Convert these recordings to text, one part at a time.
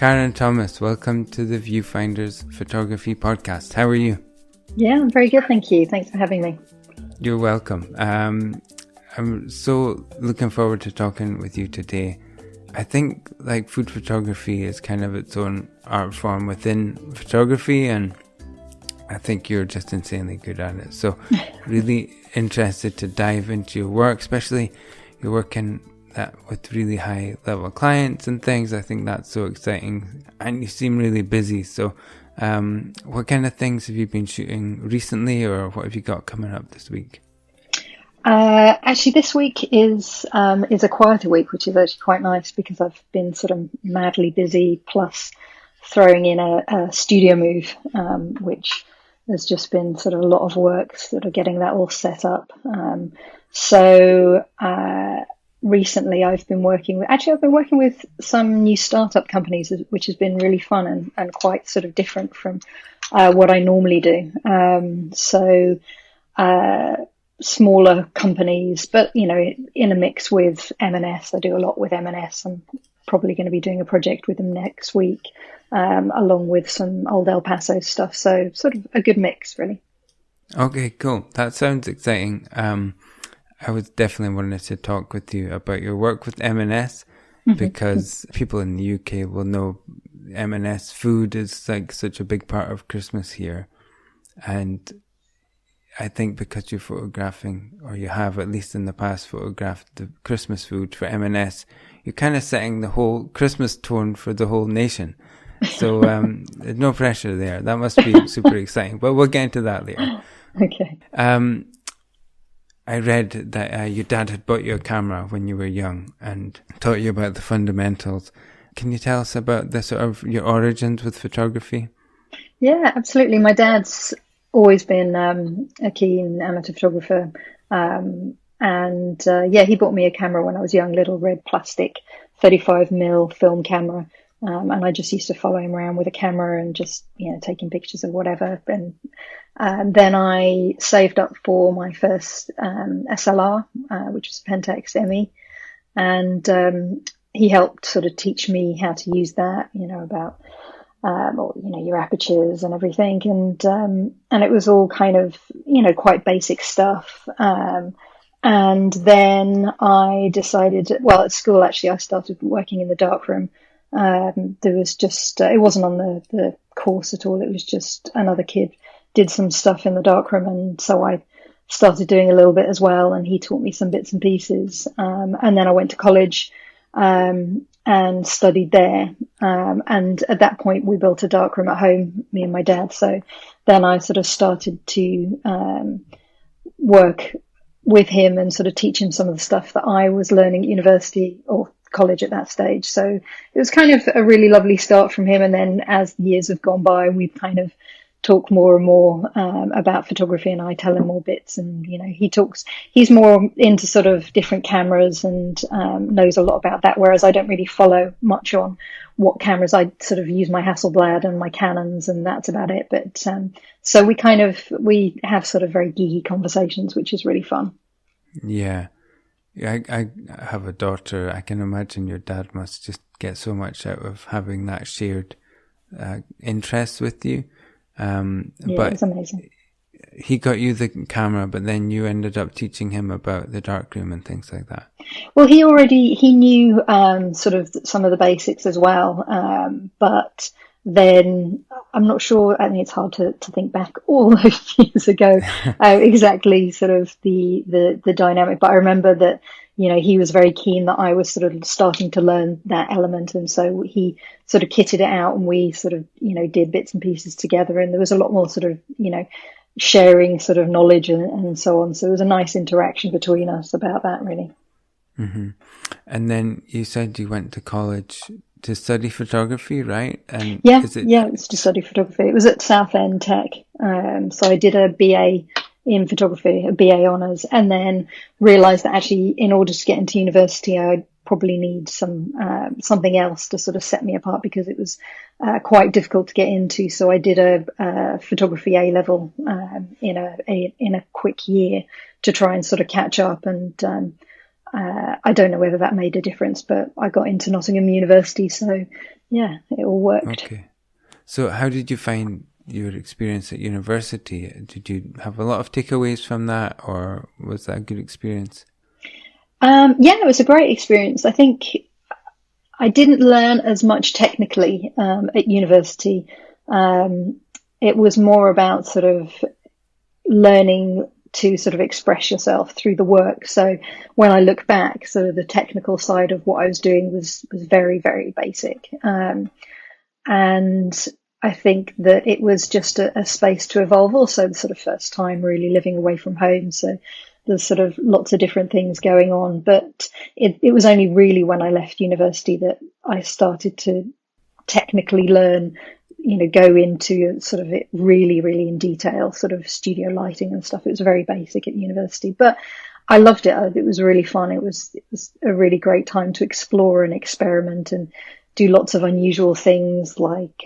Karen Thomas, welcome to the Viewfinders Photography Podcast. How are you? Yeah, I'm very good, thank you. Thanks for having me. You're welcome. I'm so looking forward to talking with you today. I think like food photography is kind of its own art form within photography, and I think you're just insanely good at it. So really interested to dive into your work, especially you're working with really high level clients and things. I think that's so exciting, and you seem really busy. So what kind of things have you been shooting recently, or what have you got coming up this week? Actually, this week is a quieter week, which is actually quite nice because I've been sort of madly busy, plus throwing in a studio move, which has just been sort of a lot of work, sort of getting that all set up. Recently I've been working with some new startup companies, which has been really fun and quite sort of different from what I normally do. Smaller companies, but you know, in a mix with M&S. I do a lot with M&S. I'm probably going to be doing a project with them next week, along with some old El Paso stuff. So sort of a good mix, really. Okay, cool. That sounds exciting. I was definitely wanted to talk with you about your work with M&S, because people in the UK will know M&S food is like such a big part of Christmas here. And I think because you're photographing, or you have at least in the past photographed the Christmas food for M&S, you're kind of setting the whole Christmas tone for the whole nation. So there's no pressure there. That must be super exciting, but we'll get into that later. Okay. I read that your dad had bought you a camera when you were young and taught you about the fundamentals. Can you tell us about the sort of your origins with photography? Yeah, absolutely. My dad's always been a keen amateur photographer. He bought me a camera when I was young, little red plastic 35mm film camera. And I just used to follow him around with a camera and just, you know, taking pictures of whatever. And then I saved up for my first SLR, which was a Pentax ME. And he helped sort of teach me how to use that, you know, about your apertures and everything. And it was all kind of, you know, quite basic stuff. And then I decided, at school, actually, I started working in the darkroom. There was just, it wasn't on the course at all. It was just another kid did some stuff in the darkroom. And so I started doing a little bit as well. And he taught me some bits and pieces. And then I went to college, and studied there. And at that point we built a darkroom at home, me and my dad. So then I sort of started to, work with him and sort of teach him some of the stuff that I was learning at university or college at that stage. So it was kind of a really lovely start from him. And then as the years have gone by, we've kind of talked more and more about photography, and I tell him more bits. And, you know, he's more into sort of different cameras and knows a lot about that, whereas I don't really follow much on what cameras. I sort of use my Hasselblad and my Canons, and that's about it. But so we have sort of very geeky conversations, which is really fun. Yeah. I have a daughter. I can imagine your dad must just get so much out of having that shared interest with you. But it's amazing. He got you the camera, but then you ended up teaching him about the darkroom and things like that. Well, he knew sort of some of the basics as well. But then I'm not sure. I mean, it's hard to think back all those years ago exactly sort of the dynamic. But I remember that, you know, he was very keen that I was sort of starting to learn that element, and so he sort of kitted it out, and we sort of, you know, did bits and pieces together, and there was a lot more sort of, you know, sharing sort of knowledge and so on. So it was a nice interaction between us about that, really. Mm-hmm. And then you said you went to college to study photography, right? And it was to study photography. It was at Southend Tech. So I did a BA in photography, a BA honours, and then realised that actually in order to get into university, I'd probably need something else to sort of set me apart, because it was quite difficult to get into. So I did a photography A level in a quick year to try and sort of catch up. And I don't know whether that made a difference, but I got into Nottingham University, so yeah, it all worked. Okay. So how did you find your experience at university? Did you have a lot of takeaways from that, or was that a good experience? Yeah, it was a great experience. I think I didn't learn as much technically at university. It was more about sort of learning to sort of express yourself through the work. So when I look back, sort of the technical side of what I was doing was very, very basic. And I think that it was just a space to evolve. Also, the sort of first time really living away from home. So there's sort of lots of different things going on. But it was only really when I left university that I started to technically learn, go into sort of it really, really in detail, sort of studio lighting and stuff. It was very basic at university, but I loved it. It was really fun. It was a really great time to explore and experiment and do lots of unusual things like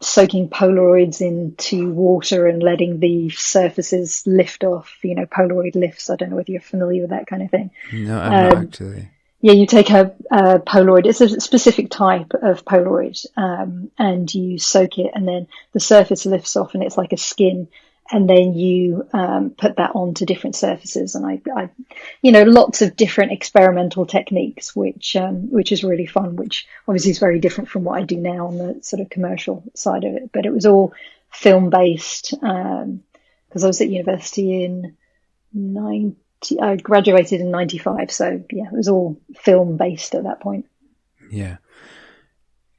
soaking Polaroids into water and letting the surfaces lift off, Polaroid lifts. I don't know whether you're familiar with that kind of thing. No, I'm not actually. Yeah, you take a Polaroid. It's a specific type of Polaroid, and you soak it, and then the surface lifts off, and it's like a skin. And then you put that onto different surfaces, and I lots of different experimental techniques, which is really fun. Which obviously is very different from what I do now on the sort of commercial side of it. But it was all film based because I was at university in I graduated in 95, so yeah, it was all film based at that point. Yeah.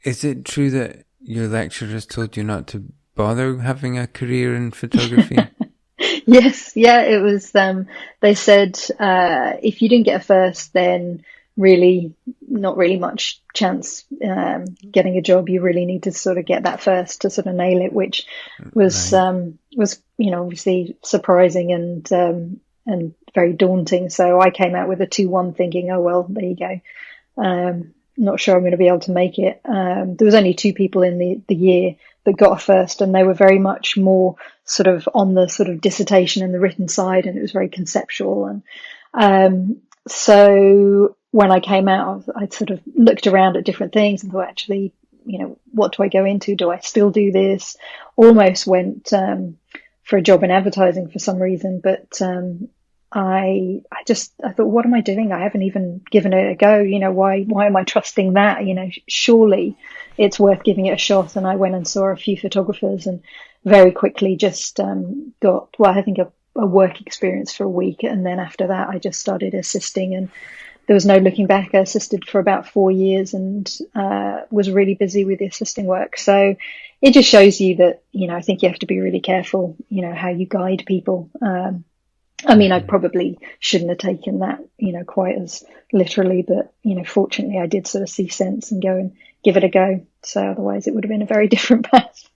Is it true that your lecturers told you not to bother having a career in photography? Yes, yeah, it was. They said if you didn't get a first, then really not really much chance getting a job. You really need to sort of get that first to sort of nail it, which was obviously surprising and very daunting. So I came out with a 2-1 thinking, oh, well, there you go. Not sure I'm going to be able to make it. There was only 2 people in the year that got a first, and they were very much more sort of on the sort of dissertation and the written side, and it was very conceptual. And so when I came out, I sort of looked around at different things and thought, actually, what do I go into? Do I still do this? Almost went for a job in advertising for some reason, but I thought, what am I doing? I haven't even given it a go. Why am I trusting that? Surely it's worth giving it a shot. And I went and saw a few photographers and very quickly just got, I think a work experience for a week. And then after that, I just started assisting, and there was no looking back. I assisted for about 4 years and was really busy with the assisting work. So it just shows you that, I think you have to be really careful, how you guide people. I probably shouldn't have taken that, quite as literally, but, fortunately I did sort of see sense and go and give it a go. So otherwise it would have been a very different path.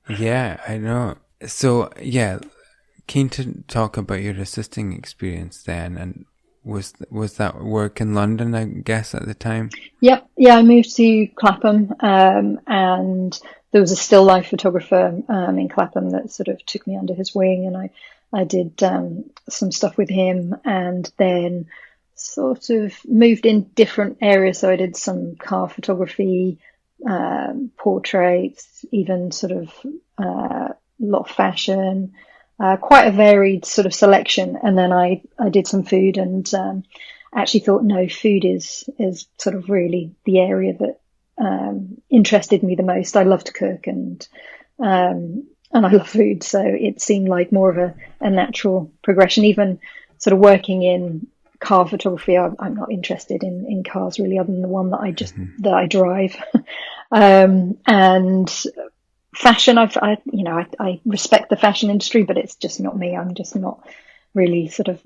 Yeah, I know. So, yeah, keen to talk about your assisting experience then. And was that work in London, I guess, at the time? Yep. Yeah, I moved to Clapham, and there was a still life photographer in Clapham that sort of took me under his wing, and I did some stuff with him, and then sort of moved in different areas. So I did some car photography, portraits, even sort of a lot of fashion, quite a varied sort of selection. And then I did some food, and actually thought, no, food is sort of really the area that interested me the most. I love to cook, and I love food, so it seemed like more of a natural progression. Even sort of working in car photography, I'm not interested in cars really, other than the one that I drive. And fashion, I respect the fashion industry, but it's just not me. I'm just not really sort of,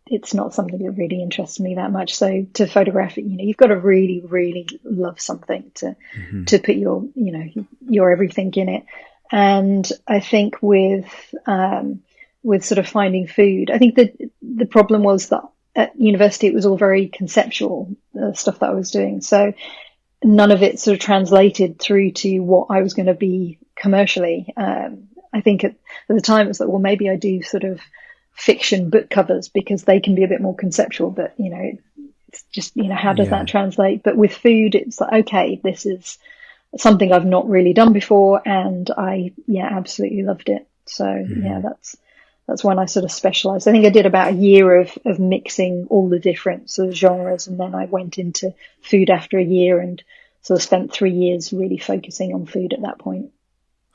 it's not something that really interests me that much. So to photograph it, you've got to really, really love something to put your everything in it. And I think with sort of finding food, I think that the problem was that at university it was all very conceptual, the stuff that I was doing. So none of it sort of translated through to what I was going to be commercially. I think at the time it was like, well, maybe I do sort of fiction book covers, because they can be a bit more conceptual, but it's just, how does that translate? But with food, it's like, okay, this is something I've not really done before, and I absolutely loved it. So that's when I sort of specialized. I think I did about a year of mixing all the different sort of genres, and then I went into food after a year, and sort of spent 3 years really focusing on food at that point.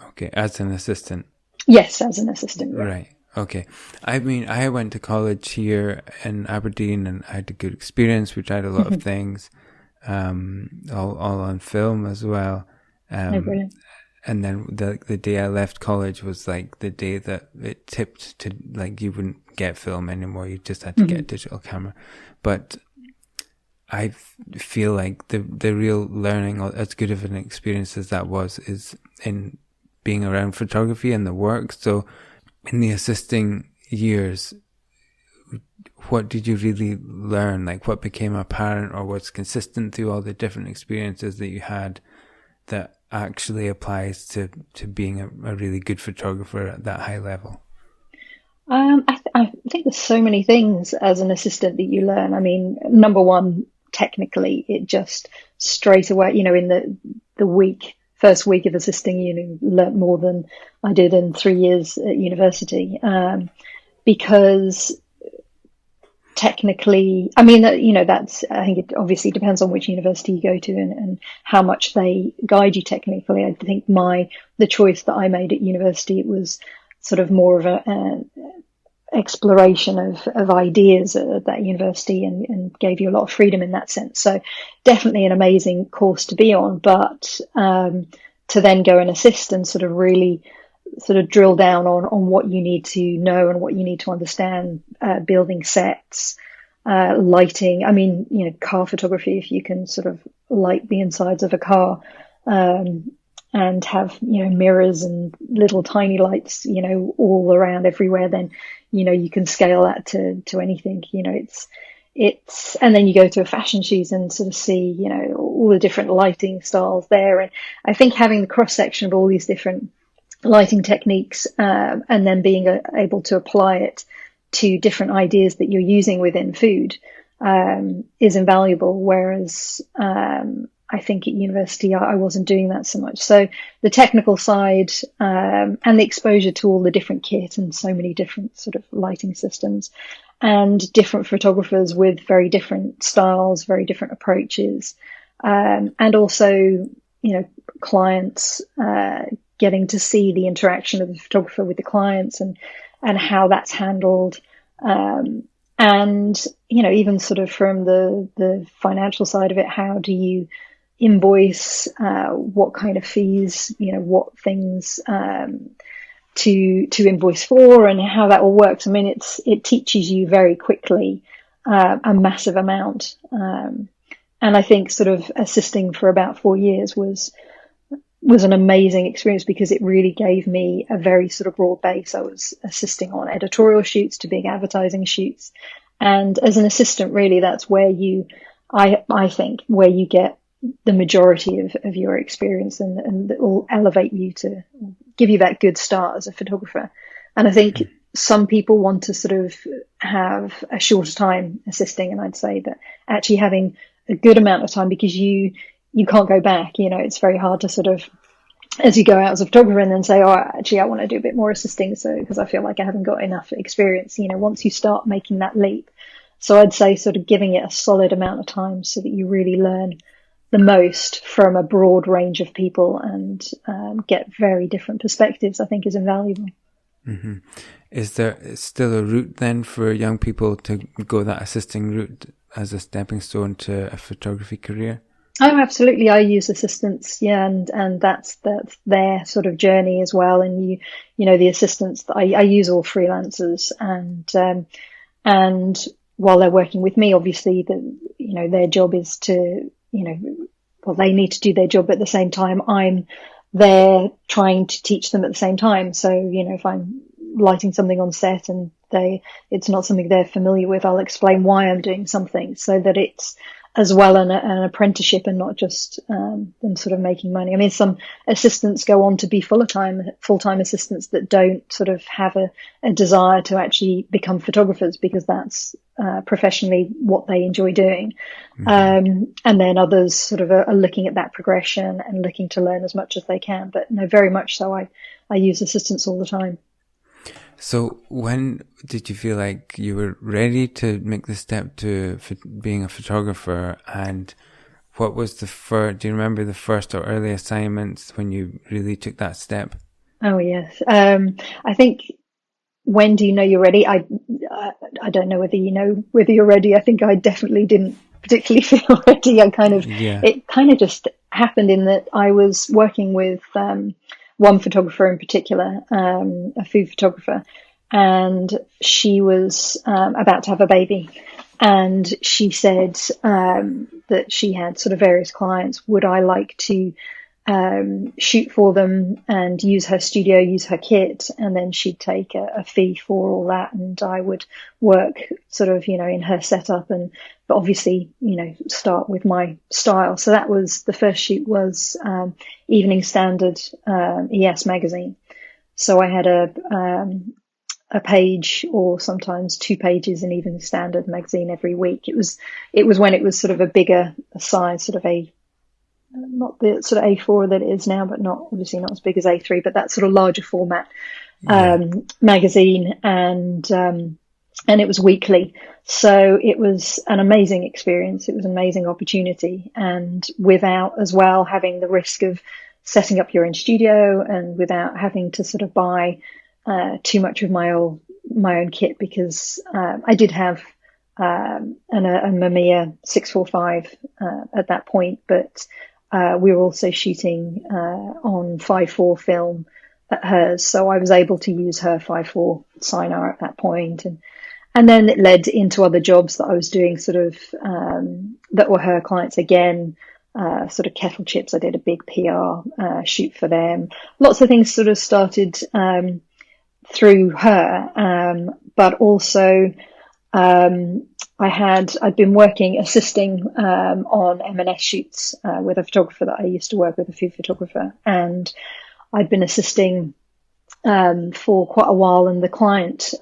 Okay, as an assistant. Yes, as an assistant. Yeah. Right. Okay. I mean, I went to college here in Aberdeen, and I had a good experience. We tried a lot of things, all on film as well. Brilliant. And then the day I left college was like the day that it tipped to, like, you wouldn't get film anymore. You just had to get a digital camera. But I feel like the real learning, as good of an experience as that was, is in being around photography and the work. So in the assisting years, what did you really learn? Like, what became apparent, or what's consistent through all the different experiences that you had that actually applies to being a really good photographer at that high level? I think there's so many things as an assistant that you learn. I mean, number one, technically, it just straight away, in the first week of assisting, you learn more than I did in 3 years at university, because technically, I mean, I think it obviously depends on which university you go to and how much they guide you technically. I think the choice that I made at university, it was sort of more of an exploration of ideas at that university, and gave you a lot of freedom in that sense. So definitely an amazing course to be on, but to then go and assist and sort of really sort of drill down on what you need to know and what you need to understand, building sets, lighting. I mean, car photography, if you can sort of light the insides of a car, and have, mirrors and little tiny lights, all around everywhere, then, you can scale that to anything. It's, and then you go to a fashion shoot and sort of see, all the different lighting styles there. And I think having the cross section of all these different lighting techniques, and then being able to apply it to different ideas that you're using within food, is invaluable. Whereas, I think at university, I wasn't doing that so much. So the technical side, and the exposure to all the different kit and so many different sort of lighting systems, and different photographers with very different styles, very different approaches, and also, clients, getting to see the interaction of the photographer with the clients, and how that's handled. And, even sort of from the financial side of it, how do you invoice, what kind of fees, what things, to invoice for, and how that all works. I mean, it teaches you very quickly, a massive amount. And I think sort of assisting for about 4 years was an amazing experience, because it really gave me a very sort of broad base. I was assisting on editorial shoots to big advertising shoots. And as an assistant, really, that's where I think where you get the majority of your experience, and it will elevate you to give you that good start as a photographer. And I think some people want to sort of have a shorter time assisting. And I'd say that actually having a good amount of time, because you can't go back, it's very hard to sort of, as you go out as a photographer and then say, oh, actually, I want to do a bit more assisting. So, because I feel like I haven't got enough experience, once you start making that leap. So I'd say sort of giving it a solid amount of time so that you really learn the most from a broad range of people, and get very different perspectives, I think is invaluable. Mm-hmm. Is there still a route then for young people to go that assisting route as a stepping stone to a photography career? Oh, absolutely. I use assistants, and that's their sort of journey as well. And the assistants, I use all freelancers, and while they're working with me, obviously their job is to, they need to do their job, but at the same time, I'm there trying to teach them at the same time. So, if I'm lighting something on set and it's not something they're familiar with, I'll explain why I'm doing something, so that it's as well an apprenticeship and not just them sort of making money. I mean, some assistants go on to be full-time assistants that don't sort of have a desire to actually become photographers because that's professionally what they enjoy doing. And then others sort of are looking at that progression and looking to learn as much as they can. But no, very much so. I use assistants all the time. So when did you feel like you were ready to make the step to being a photographer? And what was do you remember the first or early assignments when you really took that step? Oh, yes. I think, when do you know you're ready? I don't know whether you know whether you're ready. I think I definitely didn't particularly feel ready. It kind of just happened in that I was working with one photographer in particular, a food photographer, and she was about to have a baby. And she said that she had sort of various clients. Would I like to shoot for them and use her studio, use her kit, and then she'd take a fee for all that, and I would work sort of, in her setup, but obviously, start with my style. So that was the first shoot was Evening Standard ES magazine. So I had a page or sometimes 2 pages in Evening Standard magazine every week. It was when it was sort of a bigger size, sort of not the sort of A4 that it is now, but obviously not as big as A3, but that sort of larger format magazine, and it was weekly. So it was an amazing experience. It was an amazing opportunity, and without as well having the risk of setting up your own studio, and without having to sort of buy too much of my own kit, because I did have a Mamiya 645 at that point, but we were also shooting on 5.4 film at hers, so I was able to use her 5.4 Sinar at that point, and then it led into other jobs that I was doing, sort of that were her clients again, sort of Kettle Chips. I did a big PR shoot for them. Lots of things sort of started through her, but also I'd been assisting on M&S shoots with a photographer that I used to work with, a food photographer, and I'd been assisting for quite a while, and the client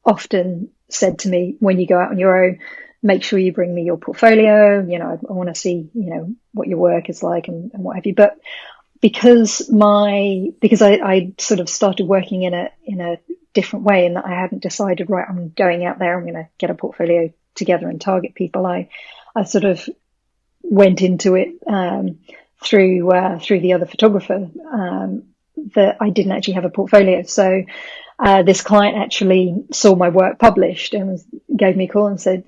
often said to me, when you go out on your own, make sure you bring me your portfolio, I want to see, what your work is like and what have you. But because I sort of started working in a different way, and that I hadn't decided, right, I'm going out there, I'm going to get a portfolio together and target people. I sort of went into it through the other photographer that I didn't actually have a portfolio. So this client actually saw my work published and gave me a call and said,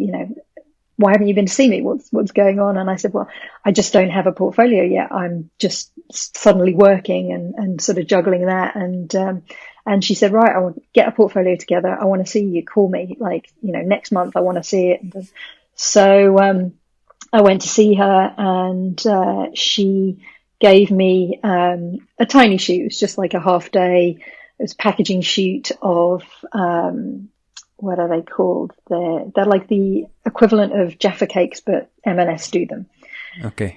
why haven't you been to see me? What's going on? And I said, well, I just don't have a portfolio yet. I'm just suddenly working and sort of juggling that. And she said, right, I want to get a portfolio together. I want to see you. Call me, next month. I want to see it. And so I went to see her, and she gave me a tiny shoot. It was just like a half day. It was a packaging shoot of what are they called? They're like the equivalent of Jaffa cakes, but M&S do them. Okay.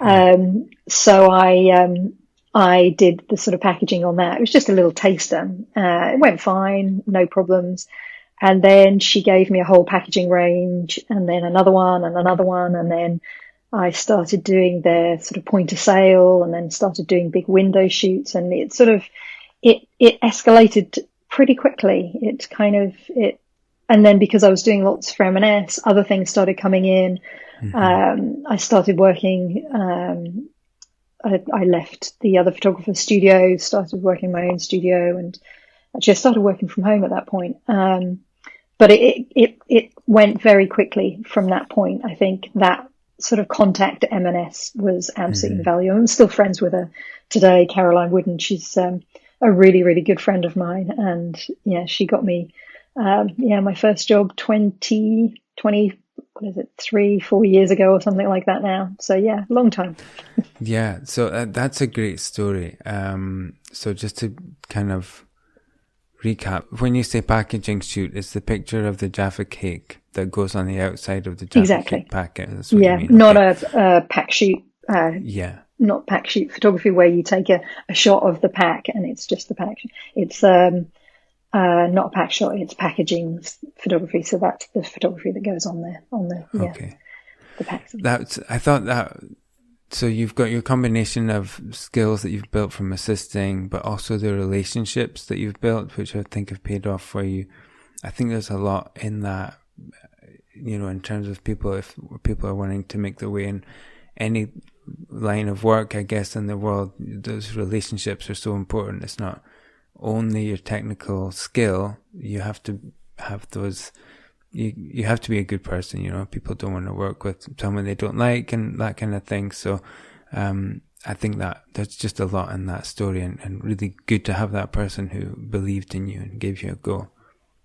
So I did the sort of packaging on that. It was just a little taster. It went fine, no problems. And then she gave me a whole packaging range, and then another one and another one. And then I started doing their sort of point of sale, and then started doing big window shoots. And it sort of, it escalated pretty quickly. And then because I was doing lots for M&S, other things started coming in. Mm-hmm. I started working, I left the other photographer's studio, started working in my own studio, and actually I started working from home at that point. But it went very quickly from that point. I think that sort of contact at M&S was absolutely invaluable. I'm still friends with her today, Caroline Wooden. She's a really, really good friend of mine. And yeah, she got me my first job 20, what is it, 3-4 years ago or something like that now. So yeah, long time. Yeah, so that's a great story. So just to kind of recap. When you say packaging shoot, it's the picture of the Jaffa cake that goes on the outside of the Jaffa cake packet. That's what you mean. Not a pack shoot. Yeah. Not pack shoot photography where you take a shot of the pack and it's just the pack. It's not a pack shot. It's packaging photography. So that's the photography that goes on there. The packs. I thought that. So you've got your combination of skills that you've built from assisting, but also the relationships that you've built, which I think have paid off for you. I think there's a lot in that, in terms of people, if people are wanting to make their way in any line of work, I guess, in the world, those relationships are so important. It's not only your technical skill. You have to have those. You have to be a good person, people don't want to work with someone they don't like and that kind of thing. So, I think that there's just a lot in that story and really good to have that person who believed in you and gave you a go.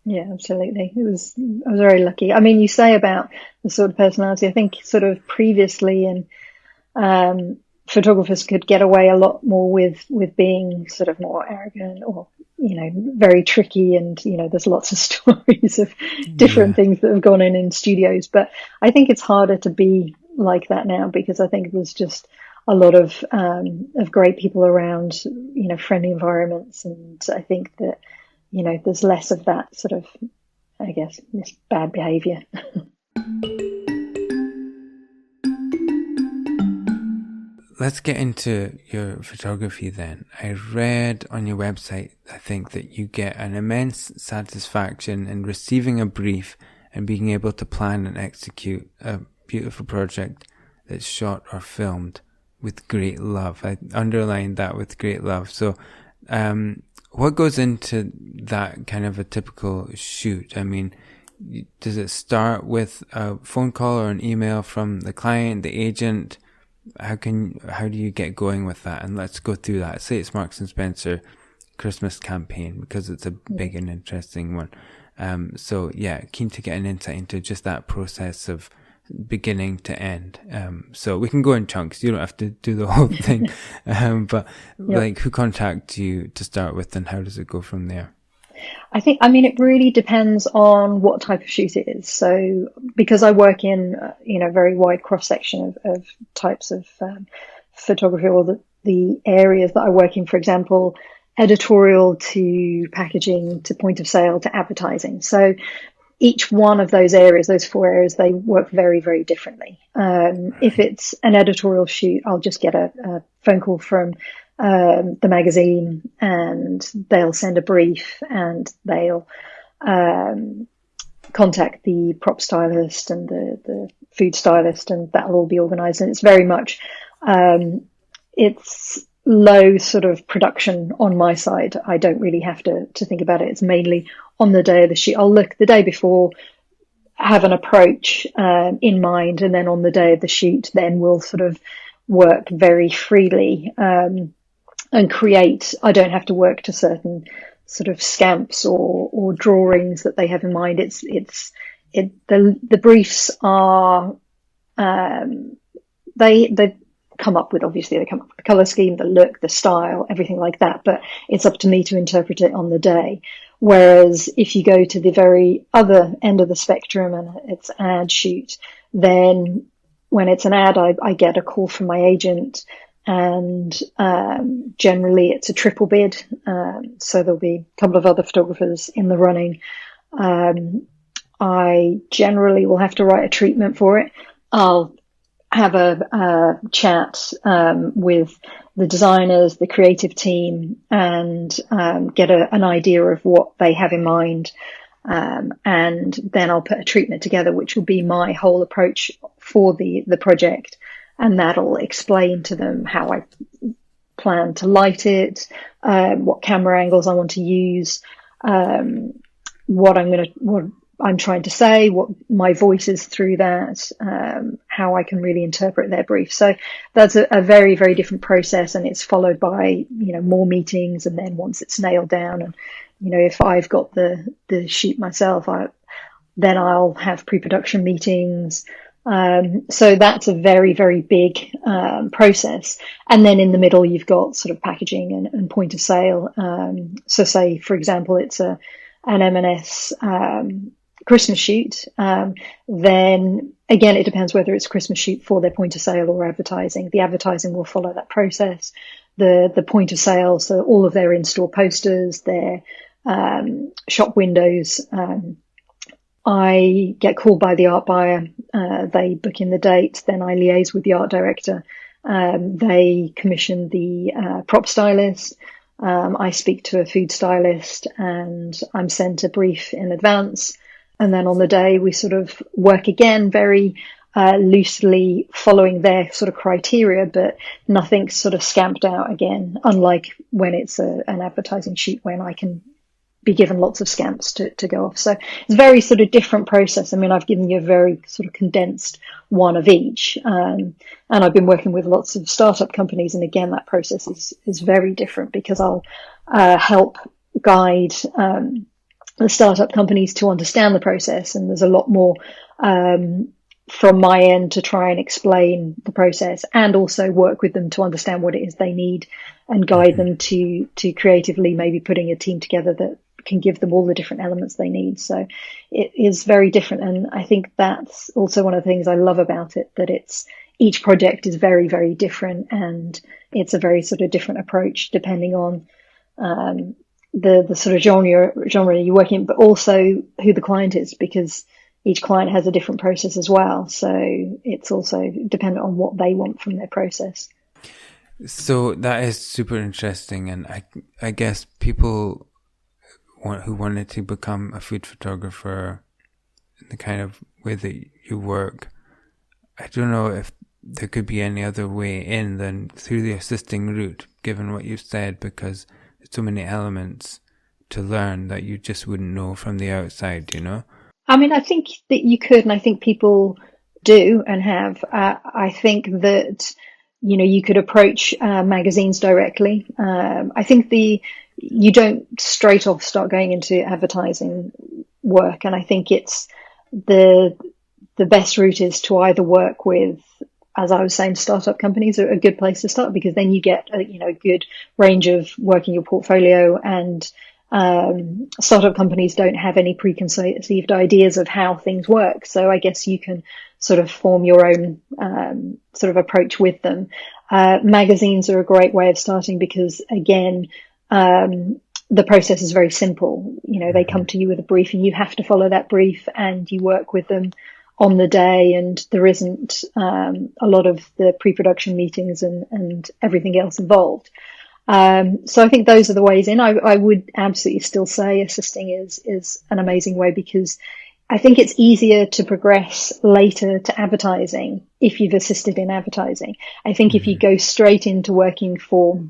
Yeah, absolutely. I was very lucky. I mean, you say about the sort of personality, I think sort of previously photographers could get away a lot more with being sort of more arrogant or, very tricky. And, there's lots of stories of different things that have gone in studios. But I think it's harder to be like that now because I think there's just a lot of great people around, friendly environments. And I think that, there's less of that sort of, I guess, bad behavior. Let's get into your photography then. I read on your website, I think, that you get an immense satisfaction in receiving a brief and being able to plan and execute a beautiful project that's shot or filmed with great love. I underlined that, with great love. So, what goes into that kind of a typical shoot? I mean, does it start with a phone call or an email from the client, the agent? How do you get going with that? And let's go through that. Say it's Marks and Spencer Christmas campaign, because it's a big and interesting one. So yeah, keen to get an insight into just that process of beginning to end. So we can go in chunks. You don't have to do the whole thing. But like, who contacts you to start with, and how does it go from there? I mean, it really depends on what type of shoot it is. So because I work in, a very wide cross section of types of photography, or the areas that I work in, for example, editorial to packaging to point of sale to advertising. So each one of those areas, those 4 areas, they work very, very differently. If it's an editorial shoot, I'll just get a phone call from the magazine, and they'll send a brief, and they'll contact the prop stylist and the food stylist, and that'll all be organized. And it's very much it's low sort of production on my side. I don't really have to think about it. It's mainly on the day of the shoot. I'll look the day before, have an approach in mind, and then on the day of the shoot, then we'll sort of work very freely and create. I don't have to work to certain sort of scamps or drawings that they have in mind. The briefs are they come up with the color scheme, the look, the style, everything like that, but it's up to me to interpret it on the day. Whereas if you go to the very other end of the spectrum and it's an ad shoot, then when it's an ad, I get a call from my agent, and generally it's a triple bid. So there'll be a couple of other photographers in the running. I generally will have to write a treatment for it. I'll have a chat with the designers, the creative team, and get an idea of what they have in mind. And then I'll put a treatment together, which will be my whole approach for the project. And that'll explain to them how I plan to light it, what camera angles I want to use, what I'm trying to say, what my voice is through that, how I can really interpret their brief. So that's a very, very different process, and it's followed by, more meetings. And then once it's nailed down, and, if I've got the shoot myself, then I'll have pre-production meetings, So that's a very, very big process. And then in the middle, you've got sort of packaging and point of sale. So say, for example, it's an M&S Christmas shoot. Then again, it depends whether it's a Christmas shoot for their point of sale or advertising. The advertising will follow that process. The point of sale, so all of their in-store posters, their shop windows, I get called by the art buyer. They book in the date. Then I liaise with the art director. They commission the prop stylist. I speak to a food stylist, and I'm sent a brief in advance. And then on the day, we sort of work again very loosely following their sort of criteria, but nothing sort of scamped out again, unlike when it's an advertising shoot when I can be given lots of scamps to go off. So it's a very sort of different process. I mean, I've given you a very sort of condensed one of each. And I've been working with lots of startup companies. And again, that process is very different because I'll help guide the startup companies to understand the process. And there's a lot more from my end to try and explain the process and also work with them to understand what it is they need and guide them to creatively maybe putting a team together that can give them all the different elements they need. So it is very different. And I think that's also one of the things I love about it, that each project is very, very different, and it's a very sort of different approach depending on the sort of genre you're working in, but also who the client is, because each client has a different process as well. So it's also dependent on what they want from their process. So that is super interesting. And I guess people who wanted to become a food photographer in the kind of way that you work, I don't know if there could be any other way in than through the assisting route, given what you've said, because there's so many elements to learn that you just wouldn't know from the outside, you know? I mean, I think that you could, and I think people do and have. I think that, you could approach magazines directly. I think you don't straight off start going into advertising work. And I think it's the best route is to either work with, as I was saying, startup companies are a good place to start, because then you get a good range of work in your portfolio, and startup companies don't have any preconceived ideas of how things work. So I guess you can sort of form your own sort of approach with them. Magazines are a great way of starting because, again, the process is very simple. They come to you with a brief and you have to follow that brief, and you work with them on the day, and there isn't a lot of the pre-production meetings and everything else involved. So I think those are the ways in. I would absolutely still say assisting is an amazing way, because I think it's easier to progress later to advertising if you've assisted in advertising. I think if you go straight into working for,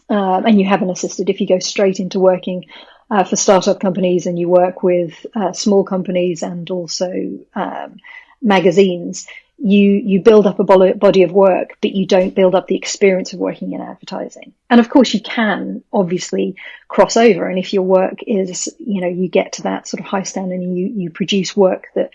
and you haven't assisted, if you go straight into working for startup companies and you work with small companies and also magazines, you build up a body of work, but you don't build up the experience of working in advertising. And of course you can obviously cross over. And if your work is, you get to that sort of high standard and you produce work that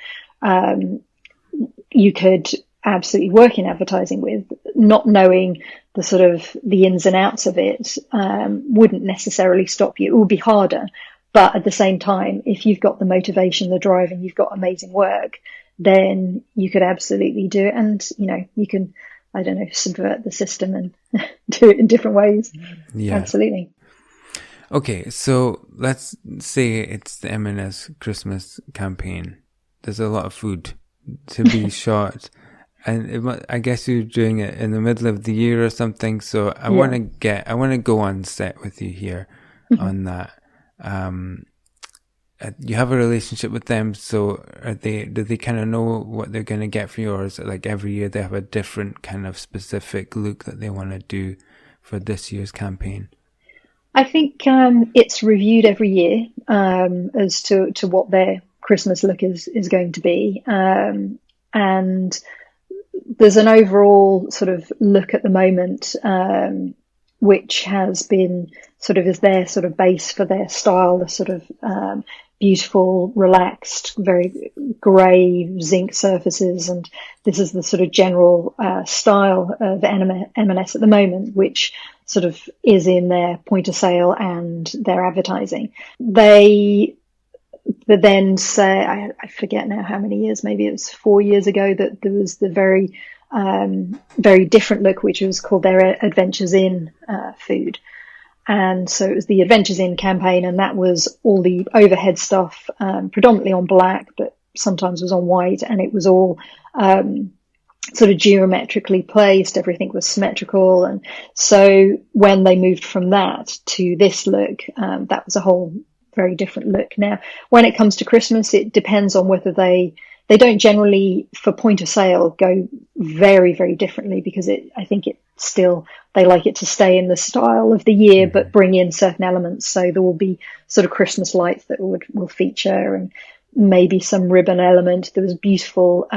you could absolutely work in advertising with, not knowing the sort of the ins and outs of it wouldn't necessarily stop you. It would be harder. But at the same time, if you've got the motivation, the drive, and you've got amazing work, then you could absolutely do it. And, you can, I don't know, subvert the system and do it in different ways. Yeah. Absolutely. Okay, so let's say it's the M&S Christmas campaign. There's a lot of food to be shot. And I guess you're doing it in the middle of the year or something. So I want to go on set with you here on that. You have a relationship with them, so do they kind of know what they're going to get for you, or is it like every year they have a different kind of specific look that they want to do for this year's campaign? I think it's reviewed every year as to what their Christmas look is going to be, and there's an overall sort of look at the moment which has been sort of as their sort of base for their style, the sort of beautiful, relaxed, very grey zinc surfaces. And this is the sort of general style of M&S at the moment, which sort of is in their point of sale and their advertising. They then say, I forget now how many years, maybe it was 4 years ago, that there was the very different look, which was called their Adventures In food. And so it was the Adventures In campaign, and that was all the overhead stuff, predominantly on black, but sometimes was on white, and it was all sort of geometrically placed. Everything was symmetrical. And so when they moved from that to this look, that was a whole very different look. Now, when it comes to Christmas, it depends on whether they don't generally, for point of sale, go very, very differently, because I think it still, they like it to stay in the style of the year, but bring in certain elements. So there will be sort of Christmas lights that will feature, and maybe some ribbon element. There was beautiful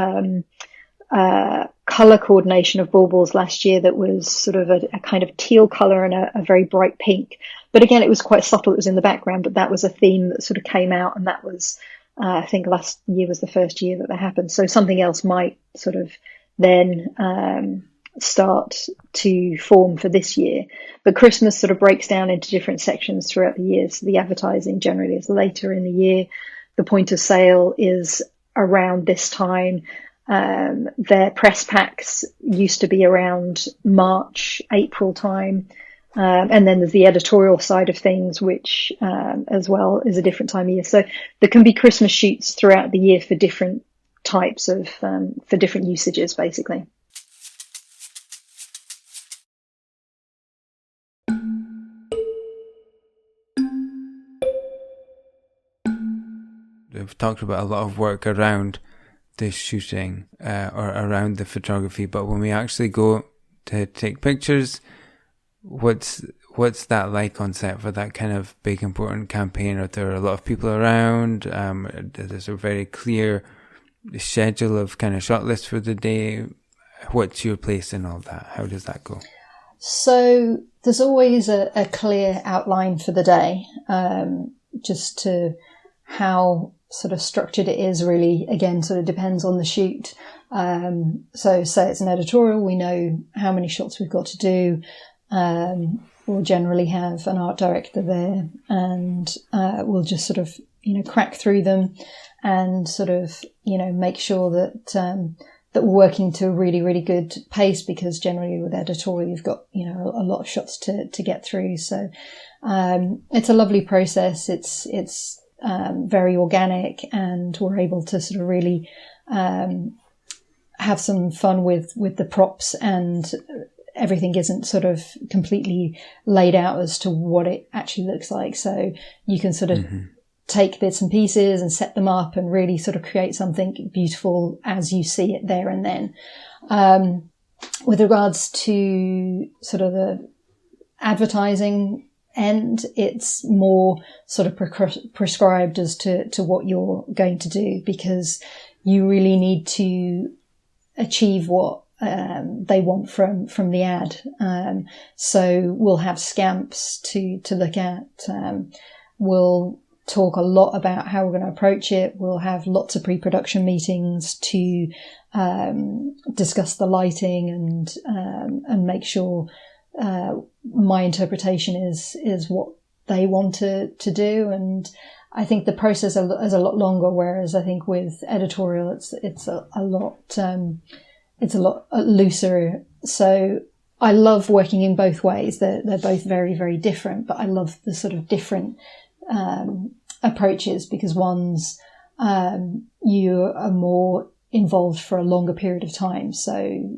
color coordination of baubles last year that was sort of a kind of teal color and a very bright pink. But again, it was quite subtle. It was in the background, but that was a theme that sort of came out, and that was, I think last year was the first year that happened. So something else might sort of then start to form for this year. But Christmas sort of breaks down into different sections throughout the year. So the advertising generally is later in the year. The point of sale is around this time. Their press packs used to be around March, April time. And then there's the editorial side of things, which as well is a different time of year. So there can be Christmas shoots throughout the year for different types of, for different usages, basically. We've talked about a lot of work around the shooting or around the photography, but when we actually go to take pictures, what's that like on set for that kind of big important campaign? Are there a lot of people around? There's a very clear schedule of kind of shot list for the day. What's your place in all that? How does that go? So there's always a clear outline for the day, just to how sort of structured it is really, again, sort of depends on the shoot. So say it's an editorial, we know how many shots we've got to do. We'll generally have an art director there, and we'll just sort of, crack through them and sort of, make sure that that we're working to a really, really good pace, because generally with editorial, you've got, a lot of shots to get through. So it's a lovely process. It's very organic, and we're able to sort of really have some fun with the props, and everything isn't sort of completely laid out as to what it actually looks like. So you can sort of take bits and pieces and set them up and really sort of create something beautiful as you see it there and then. With regards to sort of the advertising end, it's more sort of prescribed as to what you're going to do, because you really need to achieve what they want from the ad. So we'll have scamps to look at. We'll talk a lot about how we're going to approach it. We'll have lots of pre-production meetings to discuss the lighting and make sure my interpretation is what they want to do. And I think the process is a lot longer, whereas I think with editorial it's a lot looser. So I love working in both ways. They're both very, very different, but I love the sort of different approaches, because one's you are more involved for a longer period of time. So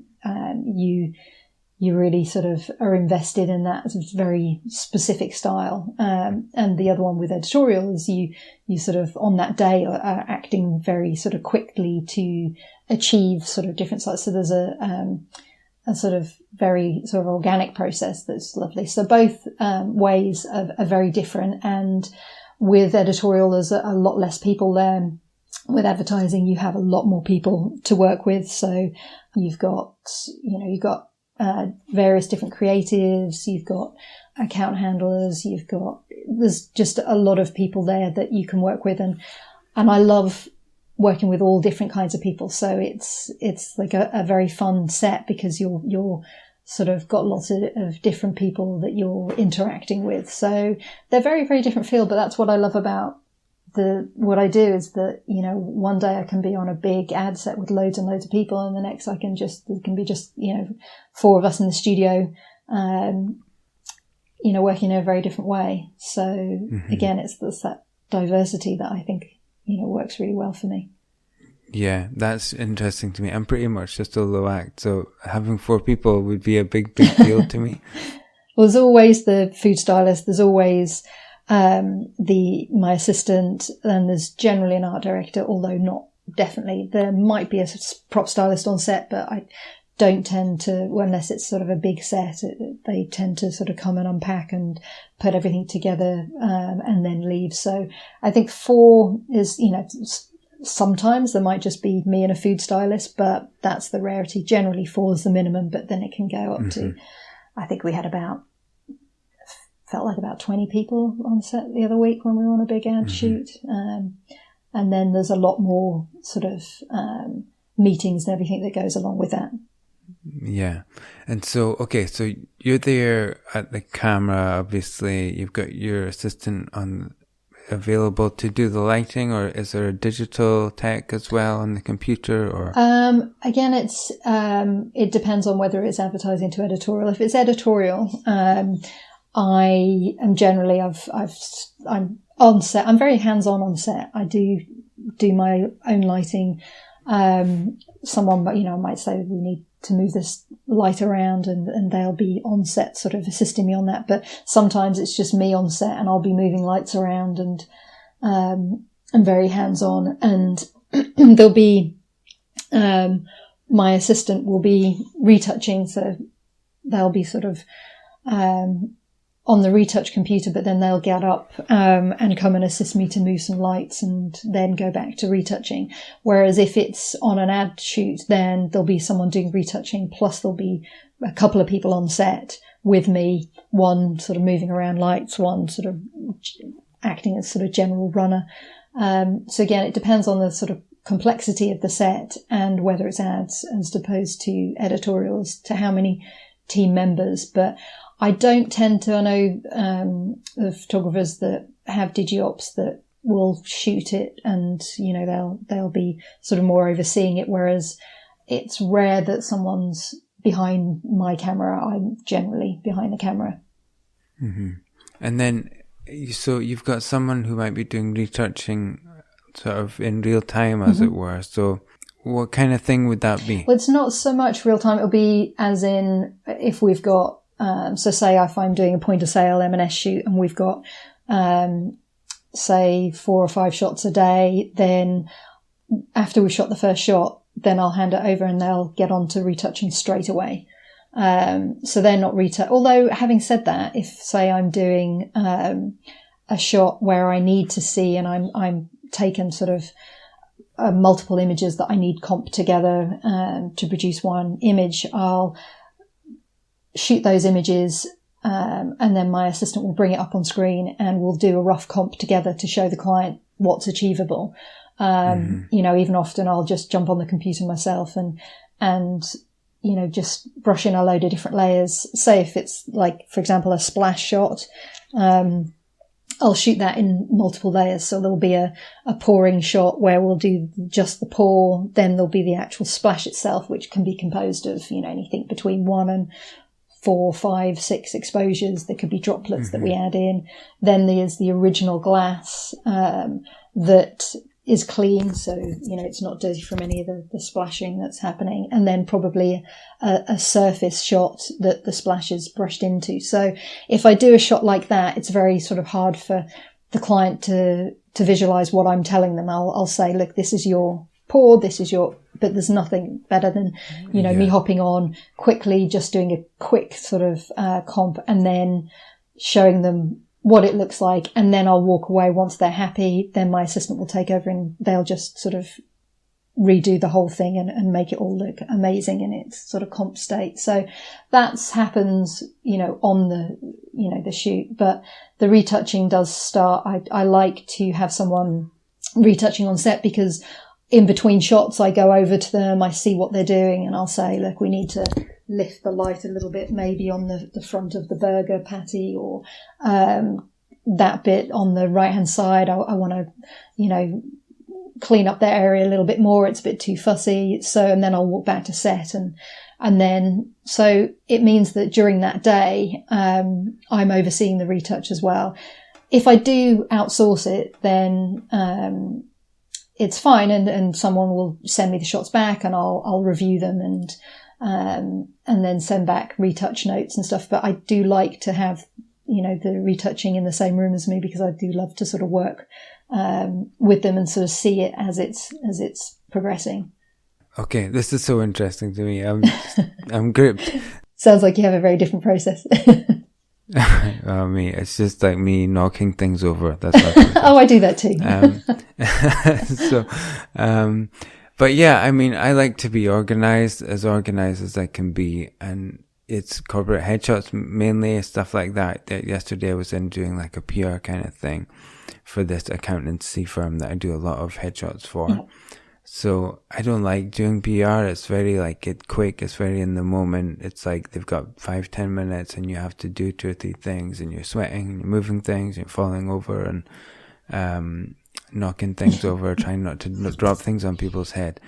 you really sort of are invested in that very specific style. And the other one with editorial is you sort of on that day are acting very sort of quickly to achieve sort of different styles. So there's a sort of very sort of organic process that's lovely. So both ways are very different. And with editorial, there's a lot less people there. With advertising, you have a lot more people to work with. So you've got various different creatives, you've got account handlers, there's just a lot of people there that you can work with. And I love working with all different kinds of people. So it's like a very fun set, because you're sort of got lots of different people that you're interacting with. So they're very, very different field, but that's what I love about what I do, is that, you know, one day I can be on a big ad set with loads and loads of people, and the next there can be just, you know, 4 of us in the studio, you know, working in a very different way. So again, it's that diversity that I think, you know, works really well for me. Yeah, that's interesting to me. I'm pretty much just a low act, so having 4 people would be a big deal to me. Well, there's always the food stylist, there's always my assistant, and there's generally an art director, although not definitely. There might be a prop stylist on set, but I don't tend to, unless it's sort of a big set, they tend to sort of come and unpack and put everything together and then leave. So I think 4 is, you know, sometimes there might just be me and a food stylist, but that's the rarity. Generally 4 is the minimum, but then it can go up to, I think we had felt like about 20 people on set the other week when we were on a big ad shoot. And then there's a lot more sort of meetings and everything that goes along with that. Yeah. And so, okay, so you're there at the camera, obviously. You've got your assistant available to do the lighting, or is there a digital tech as well on the computer? Or again, it depends on whether it's advertising to editorial. If it's editorial, I am generally I'm on set. I'm very hands-on on set. I do my own lighting. Someone, you know, might say we need to move this light around, and they'll be on set sort of assisting me on that. But sometimes it's just me on set, and I'll be moving lights around, and I'm very hands-on. And there'll be my assistant will be retouching, so they'll be sort of on the retouch computer, but then they'll get up and come and assist me to move some lights and then go back to retouching. Whereas if it's on an ad shoot, then there'll be someone doing retouching, plus there'll be a couple of people on set with me, one sort of moving around lights, one sort of acting as sort of general runner. So again, it depends on the sort of complexity of the set and whether it's ads as opposed to editorials, to how many team members. But I don't tend to, I know the photographers that have digiops that will shoot it, and, you know, they'll be sort of more overseeing it, whereas it's rare that someone's behind my camera. I'm generally behind the camera. And then, so you've got someone who might be doing retouching sort of in real time, as it were. So what kind of thing would that be? Well, it's not so much real time. It'll be as in, if we've got, so say if I'm doing a point of sale M&S shoot and we've got, say 4 or 5 shots a day, then after we've shot the first shot, then I'll hand it over and they'll get on to retouching straight away. So they're not retouch. Although having said that, if say I'm doing, a shot where I need to see, and I'm taken sort of multiple images that I need comped together, to produce one image, I'll shoot those images, and then my assistant will bring it up on screen and we'll do a rough comp together to show the client what's achievable. You know, even often I'll just jump on the computer myself and, you know, just brush in a load of different layers. Say if it's like, for example, a splash shot, I'll shoot that in multiple layers. So there'll be a pouring shot where we'll do just the pour. Then there'll be the actual splash itself, which can be composed of, you know, anything between 1 and 4, 5, 6 exposures. There could be droplets that we add in. Then there's the original glass that is clean, so, you know, it's not dirty from any of the splashing that's happening. And then probably a surface shot that the splash is brushed into. So if I do a shot like that, it's very sort of hard for the client to visualize what I'm telling them. I'll say, look, this is your pour, this is your, but there's nothing better than, you know, me hopping on quickly, just doing a quick sort of comp and then showing them what it looks like. And then I'll walk away once they're happy. Then my assistant will take over and they'll just sort of redo the whole thing and make it all look amazing in its sort of comp state. So that's happens, on the shoot, but the retouching does start. I like to have someone retouching on set, because in between shots I go over to them, I see what they're doing, and I'll say, look, we need to lift the light a little bit, maybe on the front of the burger patty, or that bit on the right hand side. I want to, clean up that area a little bit more. It's a bit too fussy. So, and then I'll walk back to set, and then, so it means that during that day, I'm overseeing the retouch as well. If I do outsource it, then, it's fine. And someone will send me the shots back, and I'll review them and then send back retouch notes and stuff. But I do like to have, the retouching in the same room as me, because I do love to sort of work with them and sort of see it as it's progressing. Okay, this is so interesting to me. I'm gripped. Sounds like you have a very different process. It's just like me knocking things over. That's what oh, I do that too. But yeah, I mean, I like to be organized as I can be, and it's corporate headshots mainly, stuff like that. Yesterday I was in doing like a PR kind of thing for this accountancy firm that I do a lot of headshots for. Mm-hmm. So I don't like doing PR. It's very quick. It's very in the moment. It's like they've got 5-10 minutes and you have to do 2 or 3 things, and you're sweating and you're moving things, and you're falling over and knocking things over, trying not to drop things on people's head.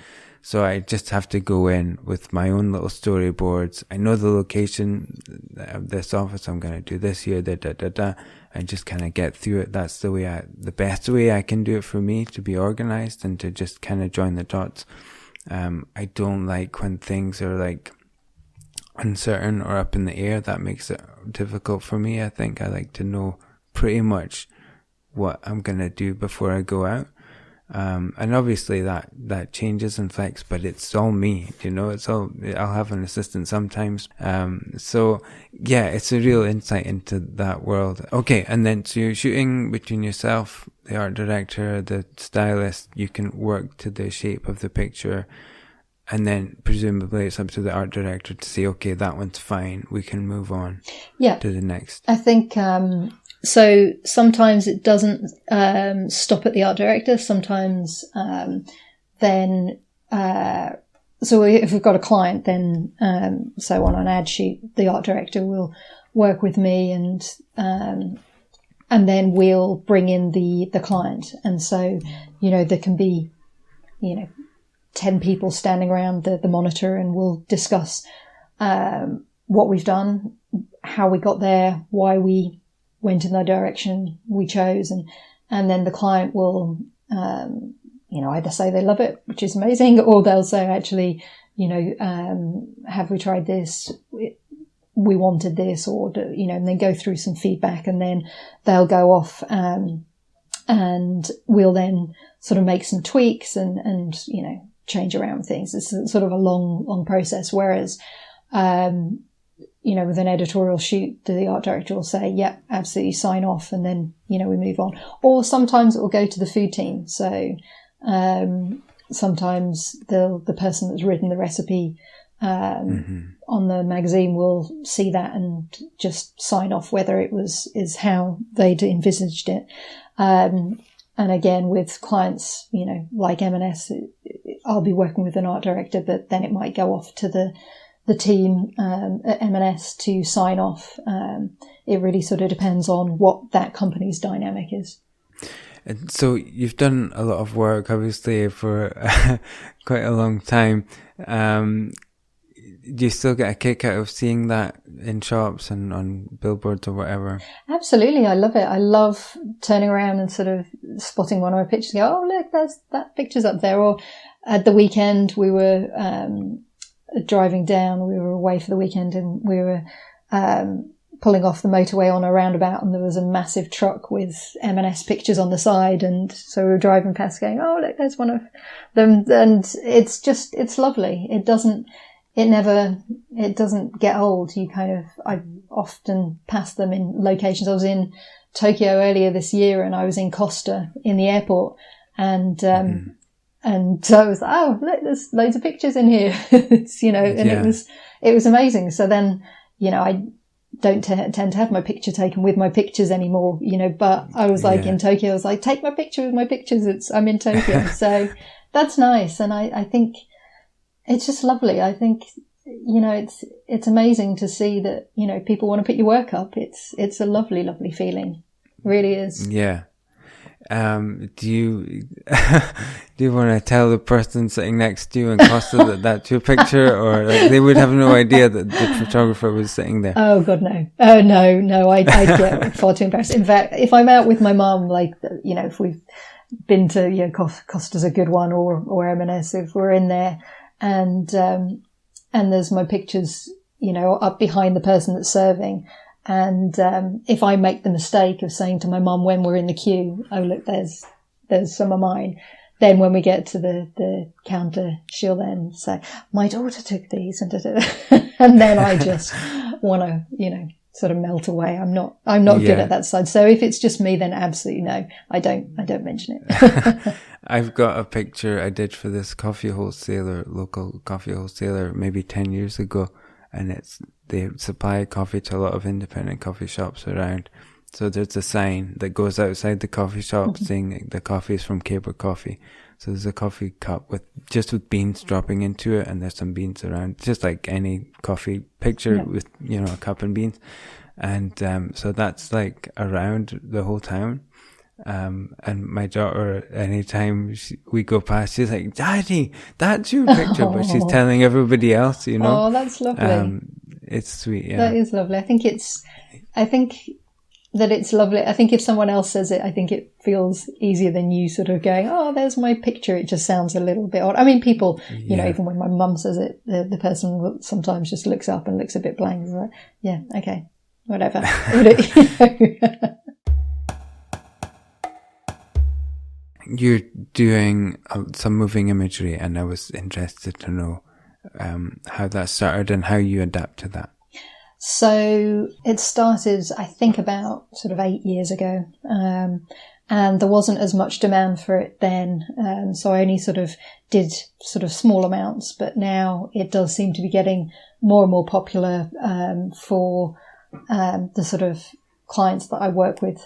So I just have to go in with my own little storyboards. I know the location of this office. I'm going to do this here, and just kind of get through it. That's the best way I can do it for me, to be organized and to just kind of join the dots. I don't like when things are like uncertain or up in the air. That makes it difficult for me. I think I like to know pretty much what I'm going to do before I go out. And obviously that changes and flex, but it's all me, I'll have an assistant sometimes. So yeah, it's a real insight into that world. Okay. And then so you're shooting between yourself, the art director, the stylist. You can work to the shape of the picture, and then presumably it's up to the art director to say, okay, that one's fine, we can move on to the next. I think, so sometimes it doesn't stop at the art director. Sometimes then so if we've got a client, then so on an ad shoot, the art director will work with me, and then we'll bring in the client. And so there can be 10 people standing around the monitor, and we'll discuss what we've done, how we got there, why we went in the direction we chose, and then the client will, either say they love it, which is amazing, or they'll say, actually, have we tried this? We wanted this, or, and then go through some feedback, and then they'll go off, and we'll then sort of make some tweaks and change around things. It's sort of a long process. Whereas, with an editorial shoot, the art director will say, yeah, absolutely, sign off, and then, we move on. Or sometimes it will go to the food team. So sometimes the person that's written the recipe on the magazine will see that and just sign off whether is how they'd envisaged it. And again, with clients, like M&S, I'll be working with an art director, but then it might go off to the team at M&S to sign off. It really sort of depends on what that company's dynamic is. And so you've done a lot of work, obviously, for quite a long time. Do you still get a kick out of seeing that in shops and on billboards or whatever? Absolutely. I love it. I love turning around and sort of spotting one of my pictures and go, oh, look, that picture's up there. Or at the weekend, we were driving down, we were away for the weekend, and we were pulling off the motorway on a roundabout, and there was a massive truck with M&S pictures on the side, and so we were driving past going, oh look, there's one of them. And it's lovely. It doesn't get old. I often pass them in locations. I was in Tokyo earlier this year, and I was in Costa in the airport, and And so I was like, oh, look, there's loads of pictures in here. It's, you know, and it was amazing. So then, you know, I don't tend to have my picture taken with my pictures anymore, you know, but I was like in Tokyo, I was like, take my picture with my pictures. I'm in Tokyo. So that's nice. And I think it's just lovely. I think, you know, it's amazing to see that, you know, people want to put your work up. It's a lovely, lovely feeling. It really is. Yeah. Do you want to tell the person sitting next to you in Costa that that's your picture, or like, they would have no idea that the photographer was sitting there? Oh God, no. Oh no. I'd get far too embarrassed. In fact, if I'm out with my mum, like, you know, if we've been to, you know, Costa's a good one, or M&S, if we're in there and there's my pictures, you know, up behind the person that's serving. And if I make the mistake of saying to my mum when we're in the queue, oh, look, there's some of mine, then when we get to the counter, she'll then say, my daughter took these, and and then I just want to, you know, sort of melt away. I'm not good at that side. So if it's just me, then absolutely no, I don't mention it. I've got a picture I did for this local coffee wholesaler, maybe 10 years ago. And they supply coffee to a lot of independent coffee shops around. So there's a sign that goes outside the coffee shop saying the coffee is from Caper Coffee. So there's a coffee cup with beans dropping into it, and there's some beans around, just like any coffee picture with, you know, a cup and beans. And so that's like around the whole town. And my daughter, anytime we go past, she's like, Daddy, that's your picture, but she's telling everybody else, you know. Oh, that's lovely. It's sweet, yeah. That is lovely. I think that it's lovely. I think if someone else says it, I think it feels easier than you sort of going, oh, there's my picture. It just sounds a little bit odd. I mean, people, you know, even when my mum says it, the person sometimes just looks up and looks a bit blank. It's like, yeah, okay, whatever. You're doing some moving imagery, and I was interested to know how that started and how you adapt to that. So it started, I think, about sort of 8 years ago, and there wasn't as much demand for it then, so I only sort of did sort of small amounts, but now it does seem to be getting more and more popular for the sort of clients that I work with.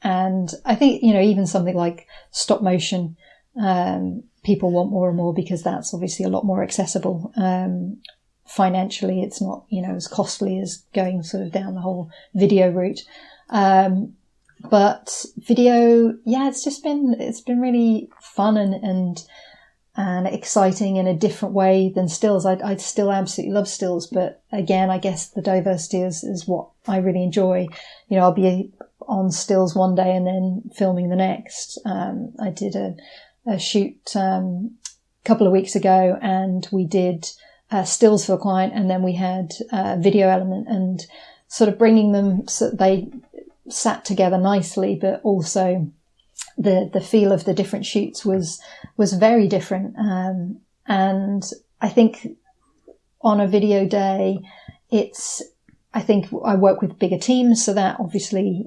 And I think, you know, even something like stop motion, people want more and more because that's obviously a lot more accessible. Financially, it's not, you know, as costly as going sort of down the whole video route. But video, yeah, it's been really fun and exciting in a different way than stills. I still absolutely love stills, but again, I guess the diversity is what I really enjoy. You know, I'll be on stills one day and then filming the next. I did a shoot a couple of weeks ago, and we did stills for a client, and then we had a video element, and sort of bringing them so they sat together nicely, but also the feel of the different shoots was very different. And I think on a video day, I think I work with bigger teams, so that obviously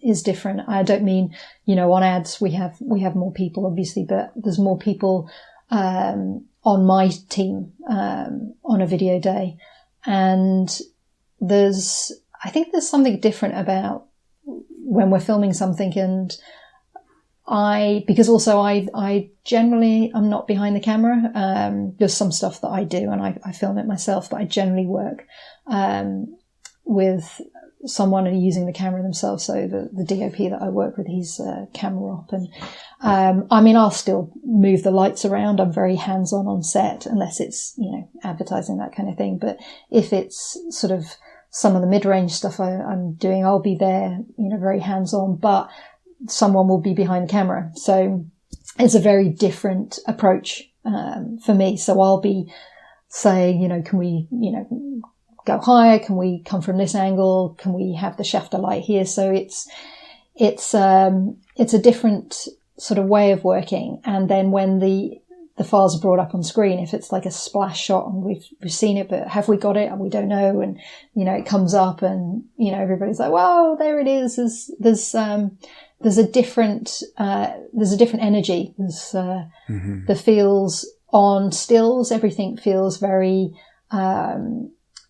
is different. I don't mean, you know, on ads we have more people obviously, but there's more people on my team on a video day, and I think there's something different about when we're filming something, and because also I generally I'm not behind the camera. There's some stuff that I do and I film it myself, but I generally work with someone using the camera themselves. So the DOP that I work with, he's a camera op, and I mean, I'll still move the lights around. I'm very hands-on on set, unless it's, you know, advertising, that kind of thing. But if it's sort of some of the mid-range stuff I'm doing, I'll be there, you know, very hands-on, but someone will be behind the camera. So it's a very different approach for me. So I'll be saying, you know, can we, you know, go higher? Can we come from this angle? Can we have the shaft of light here? So it's a different sort of way of working. And then when the files are brought up on screen, if it's like a splash shot and we've seen it, but have we got it? And we don't know. And, you know, it comes up and, you know, everybody's like, wow, there it is. There's there's a different energy. There's, the feels on stills, everything feels very,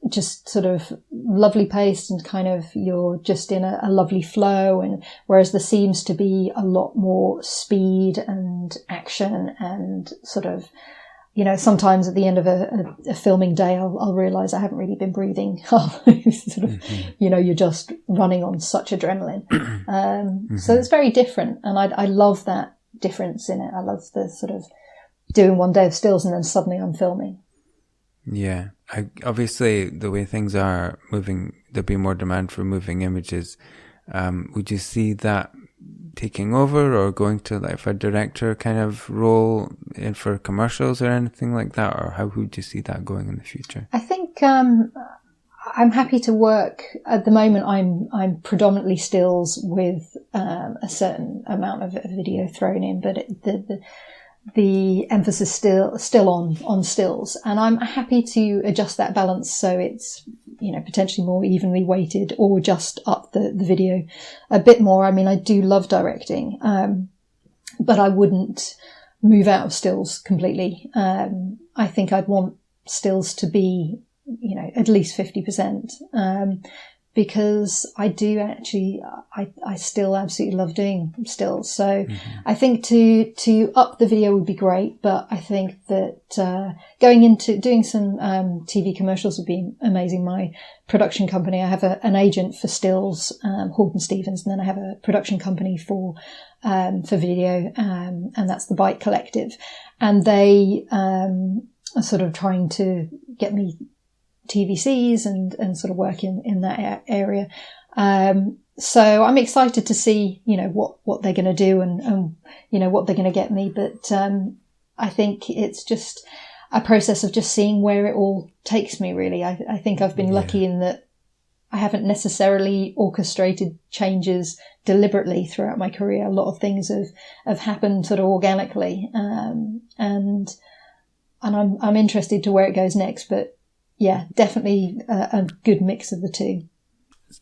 just sort of lovely paced and kind of you're just in a lovely flow, and whereas there seems to be a lot more speed and action and sort of, you know, sometimes at the end of a filming day I'll realise I haven't really been breathing. Sort of, you know, you're just running on such adrenaline. So it's very different, and I love that difference in it. I love the sort of doing one day of stills and then suddenly I'm filming. Yeah, obviously the way things are moving, there'll be more demand for moving images. Would you see that taking over or going to like a director kind of role in for commercials or anything like that, or how would you see that going in the future? I think I'm happy to work at the moment. I'm predominantly stills with a certain amount of video thrown in, but the emphasis still on stills, and I'm happy to adjust that balance so it's, you know, potentially more evenly weighted, or just up the video a bit more. I mean, I do love directing, but I wouldn't move out of stills completely. I think I'd want stills to be, you know, at least 50%, because I do actually, I still absolutely love doing stills. So I think to up the video would be great, but I think that going into doing some TV commercials would be amazing. My production company, I have an agent for stills, Horton Stevens, and then I have a production company for video, and that's the Bite Collective. And they are sort of trying to get me TVCs and sort of work in that area. So I'm excited to see, you know, what they're going to do and, you know, what they're going to get me. But, I think it's just a process of just seeing where it all takes me, really. I think I've been lucky in that I haven't necessarily orchestrated changes deliberately throughout my career. A lot of things have happened sort of organically. And I'm interested to where it goes next, but yeah, definitely a good mix of the two.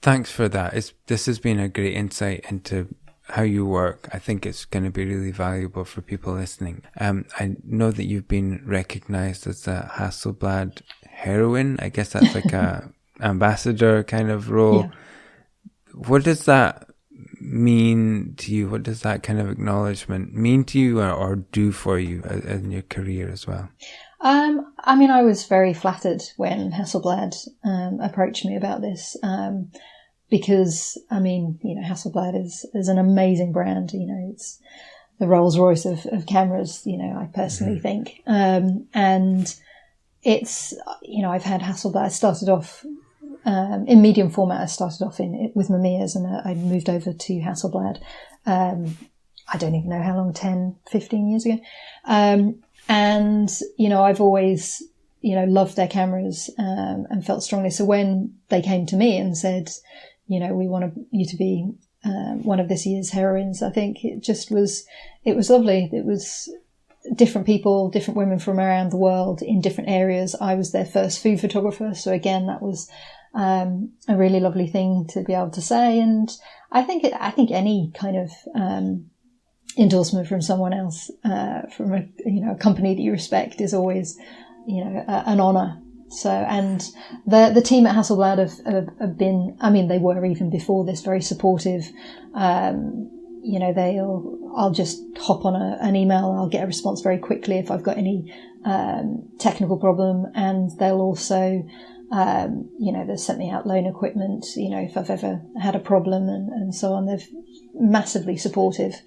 Thanks for that. This has been a great insight into how you work. I think it's going to be really valuable for people listening. I know that you've been recognised as a Hasselblad Heroine. I guess that's like a ambassador kind of role. Yeah. What does that mean to you? What does that kind of acknowledgement mean to you or do for you in your career as well? I mean, I was very flattered when Hasselblad approached me about this, because, I mean, you know, Hasselblad is an amazing brand. You know, it's the Rolls Royce of cameras, you know, I personally think. And it's, you know, I've had Hasselblad. I started off in medium format. I started off with Mamiya's, and I moved over to Hasselblad. I don't even know how long, 10, 15 years ago. And, you know, I've always, you know, loved their cameras, and felt strongly. So when they came to me and said, you know, we want you to be, one of this year's heroines, I think it was lovely. It was different people, different women from around the world in different areas. I was their first food photographer. So again, that was, a really lovely thing to be able to say. And I think any kind of, endorsement from someone else, from a company that you respect is always, you know, an honour. So, and the team at Hasselblad have been, I mean, they were even before this very supportive. You know, I'll just hop on an email. I'll get a response very quickly if I've got any, technical problem. And they'll also, you know, they've sent me out loan equipment, you know, if I've ever had a problem and so on. They're massively supportive.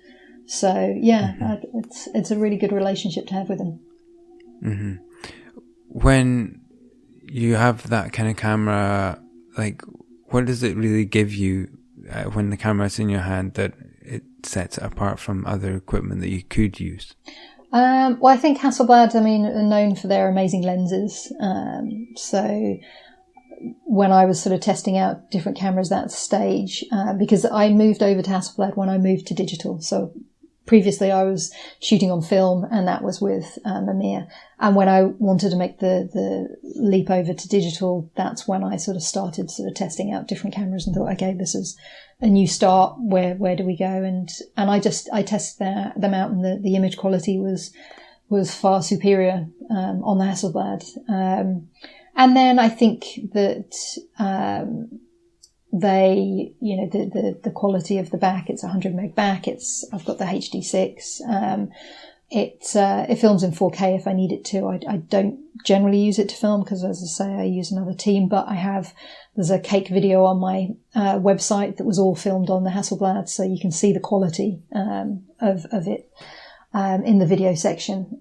So yeah, it's a really good relationship to have with them. Mm-hmm. When you have that kind of camera, like, what does it really give you when the camera's in your hand that it sets it apart from other equipment that you could use? Well, I think Hasselblad, I mean, are known for their amazing lenses. So when I was sort of testing out different cameras that stage, because I moved over to Hasselblad when I moved to digital. So previously I was shooting on film, and that was with Mamiya. And when I wanted to make the leap over to digital, that's when I sort of started sort of testing out different cameras and thought, okay, this is a new start. Where do we go? And I tested them out, and the image quality was far superior on the Hasselblad. And then I think that they, you know, the quality of the back, it's 100 meg back. I've got the HD6. It films in 4K if I need it to. I don't generally use it to film because, as I say, I use another team, but there's a cake video on my website that was all filmed on the Hasselblad, so you can see the quality of it in the video section.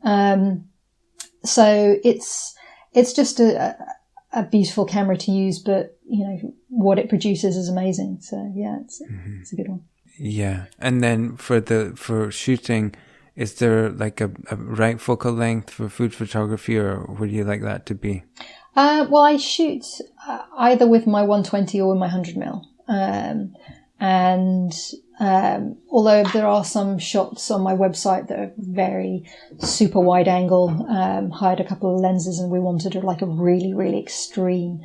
So it's just a beautiful camera to use, but you know what it produces is amazing. So yeah, it's a good one. Yeah, and then for shooting, is there like a right focal length for food photography, or would you like that to be? Well, I shoot either with my 120 or with my 100mm. And although there are some shots on my website that are very super wide angle, hired a couple of lenses, and we wanted like a really, really extreme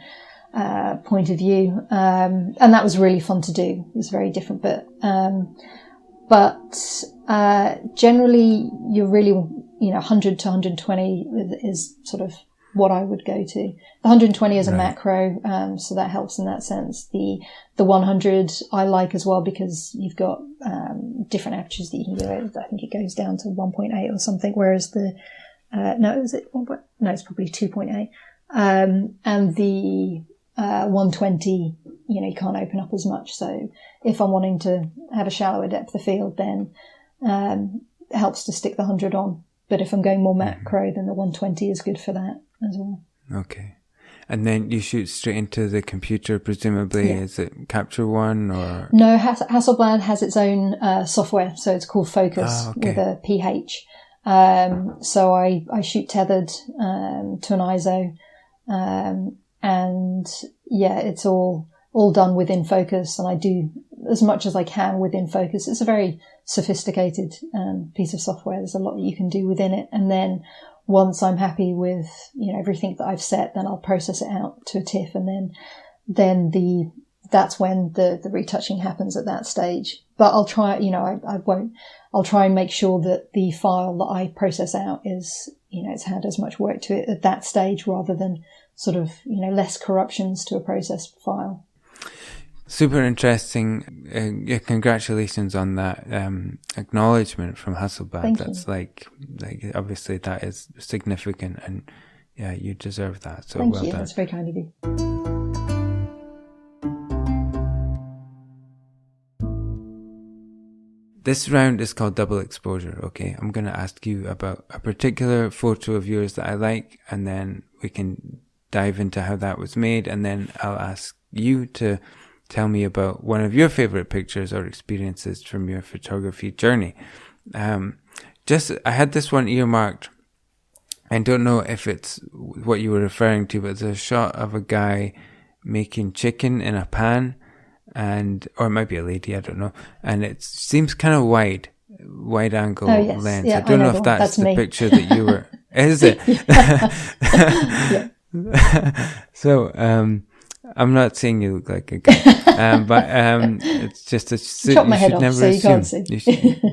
point of view. And that was really fun to do. It was very different, but generally you're really, 100 to 120 is sort of what I would go to. The 120 is a macro, so that helps in that sense. The 100 I like as well because you've got different apertures that you can do. I think it goes down to 1.8 or something, whereas it's probably 2.8. And the 120, you can't open up as much. So if I'm wanting to have a shallower depth of field, then it helps to stick the 100 on. But if I'm going more macro, then the 120 is good for that as well. Okay. And then you shoot straight into the computer, presumably. Yeah. Is it Capture One or? No, Hasselblad has its own software, so it's called Focus with a PH. So I shoot tethered to an ISO, and yeah, it's all done within Focus, and I do as much as I can within Focus. It's a very sophisticated piece of software. There's a lot that you can do within it, and then once I'm happy with everything that I've set, then I'll process it out to a TIFF, and then that's when the retouching happens at that stage. But I'll try, I'll try and make sure that the file that I process out is, it's had as much work to it at that stage rather than sort of, less corruptions to a processed file. Super interesting. Congratulations on that acknowledgement from Hasselblad. Thank That's you. like obviously that is significant, and yeah, you deserve that. So Thank well you. done. That's very kind of you. This round is called double exposure. Okay, I'm going to ask you about a particular photo of yours that I like, and then we can dive into how that was made, and then I'll ask you to tell me about one of your favorite pictures or experiences from your photography journey. I had this one earmarked. I don't know if it's what you were referring to, but it's a shot of a guy making chicken in a pan, or it might be a lady, I don't know. And it seems kind of wide angle lens. Yeah, I don't know if that's the me. Picture that you were. Is it? Yeah. So, I'm not saying you look like a guy, but it's just Chop my head off so you can't see.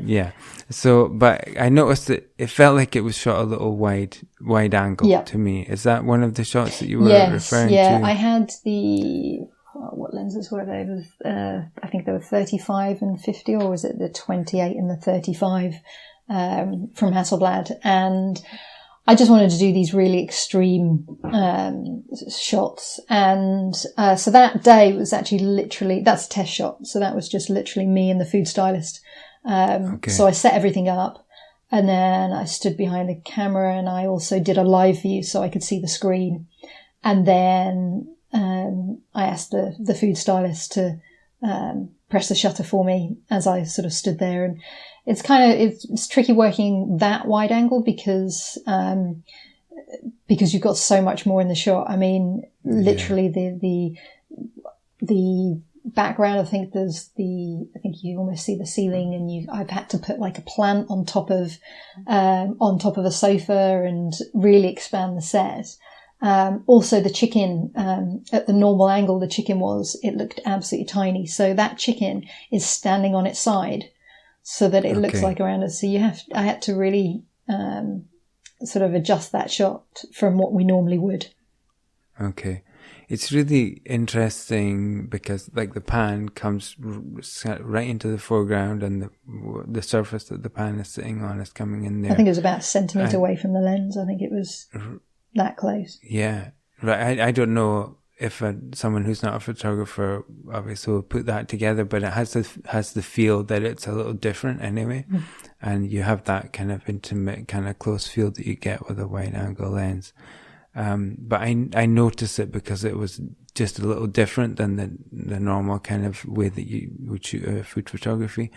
Yeah. So, but I noticed that it felt like it was shot a little wide angle to me. Is that one of the shots that you were referring to? Yeah, I had what lenses were they? I think they were 35 and 50, or was it the 28 and the 35 from Hasselblad? And I just wanted to do these really extreme shots. And so that day was actually that's a test shot. So that was just literally me and the food stylist. So I set everything up, and then I stood behind the camera, and I also did a live view so I could see the screen. And then I asked the food stylist to press the shutter for me as I sort of stood there. And it's tricky working that wide angle because you've got so much more in the shot. I mean, literally the background. I think you almost see the ceiling, and I've had to put like a plant on top of a sofa and really expand the set. Also the chicken, at the normal angle it looked absolutely tiny. So that chicken is standing on its side so that it looks like around us. So I had to really, sort of adjust that shot from what we normally would. Okay. It's really interesting because like the pan comes right into the foreground, and the surface that the pan is sitting on is coming in there. I think it was about a centimetre away from the lens. I think it was that close. Yeah. Right. I don't know if someone who's not a photographer obviously will put that together, but it has the feel that it's a little different anyway. Mm. And you have that kind of intimate, kind of close feel that you get with a wide angle lens. But I noticed it because it was just a little different than the normal kind of way that you would shoot food photography.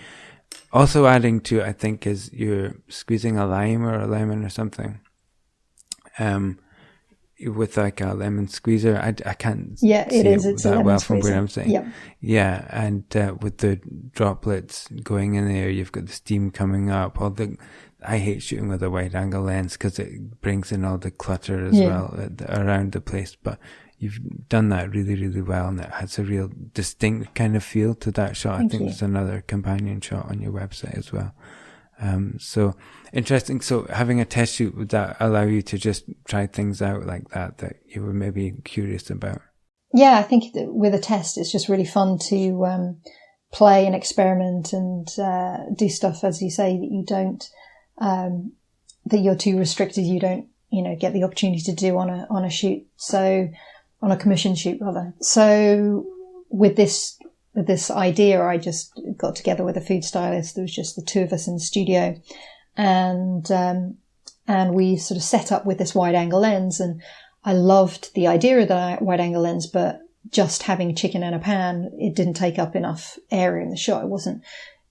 Also adding to it, I think, is you're squeezing a lime or a lemon or something. With like a lemon squeezer, I can't see it that well from where I'm sitting. Yep. Yeah, and with the droplets going in there, you've got the steam coming up. I hate shooting with a wide angle lens because it brings in all the clutter as well around the place. But you've done that really, really well, and it has a real distinct kind of feel to that shot. I think there's another companion shot on your website as well. So interesting. So having a test shoot, would that allow you to just try things out like that you were maybe curious about? Yeah, I think that with a test, it's just really fun to play and experiment and do stuff, as you say, that you don't, that you're too restricted. You don't, get the opportunity to do on a shoot. So on a commission shoot rather. So with this idea, I just got together with a food stylist. There was just the two of us in the studio, and we sort of set up with this wide angle lens. And I loved the idea of the wide angle lens, but just having chicken in a pan, it didn't take up enough area in the shot. It wasn't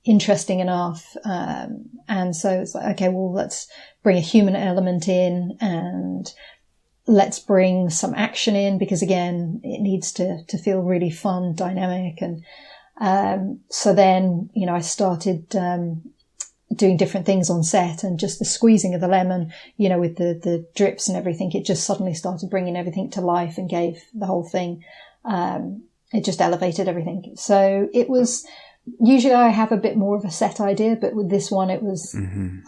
interesting enough. And so it's like, okay, well, let's bring a human element in, and let's bring some action in, because again, it needs to feel really fun, dynamic. And so then, I started doing different things on set, and just the squeezing of the lemon, with the drips and everything, it just suddenly started bringing everything to life and gave the whole thing, it just elevated everything. So it was, usually I have a bit more of a set idea, but with this one, it was,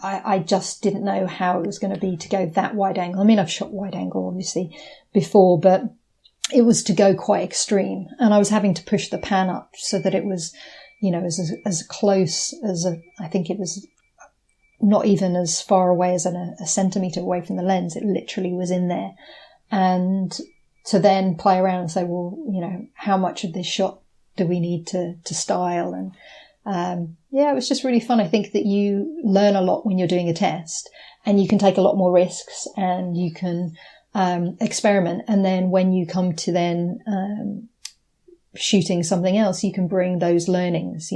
I just didn't know how it was going to be to go that wide angle. I mean, I've shot wide angle obviously before, but it was to go quite extreme, and I was having to push the pan up so that it was, as close as I think it was not even as far away as a centimetre away from the lens. It literally was in there. And to then play around and say, well, how much of this shot do we need to style? And it was just really fun. I think that you learn a lot when you're doing a test, and you can take a lot more risks, and you can experiment. And then when you come to then shooting something else, you can bring those learnings.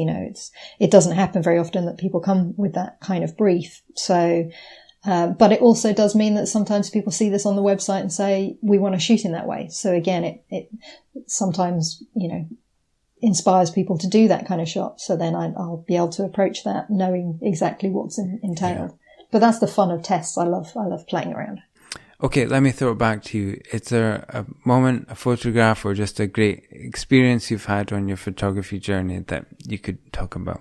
It doesn't happen very often that people come with that kind of brief. So but it also does mean that sometimes people see this on the website and say, we want to shoot in that way. So again, it sometimes, inspires people to do that kind of shot. So then I'll be able to approach that knowing exactly what's entailed. Yeah. But that's the fun of tests. I love playing around. Okay, let me throw it back to you. Is there a moment, a photograph, or just a great experience you've had on your photography journey that you could talk about?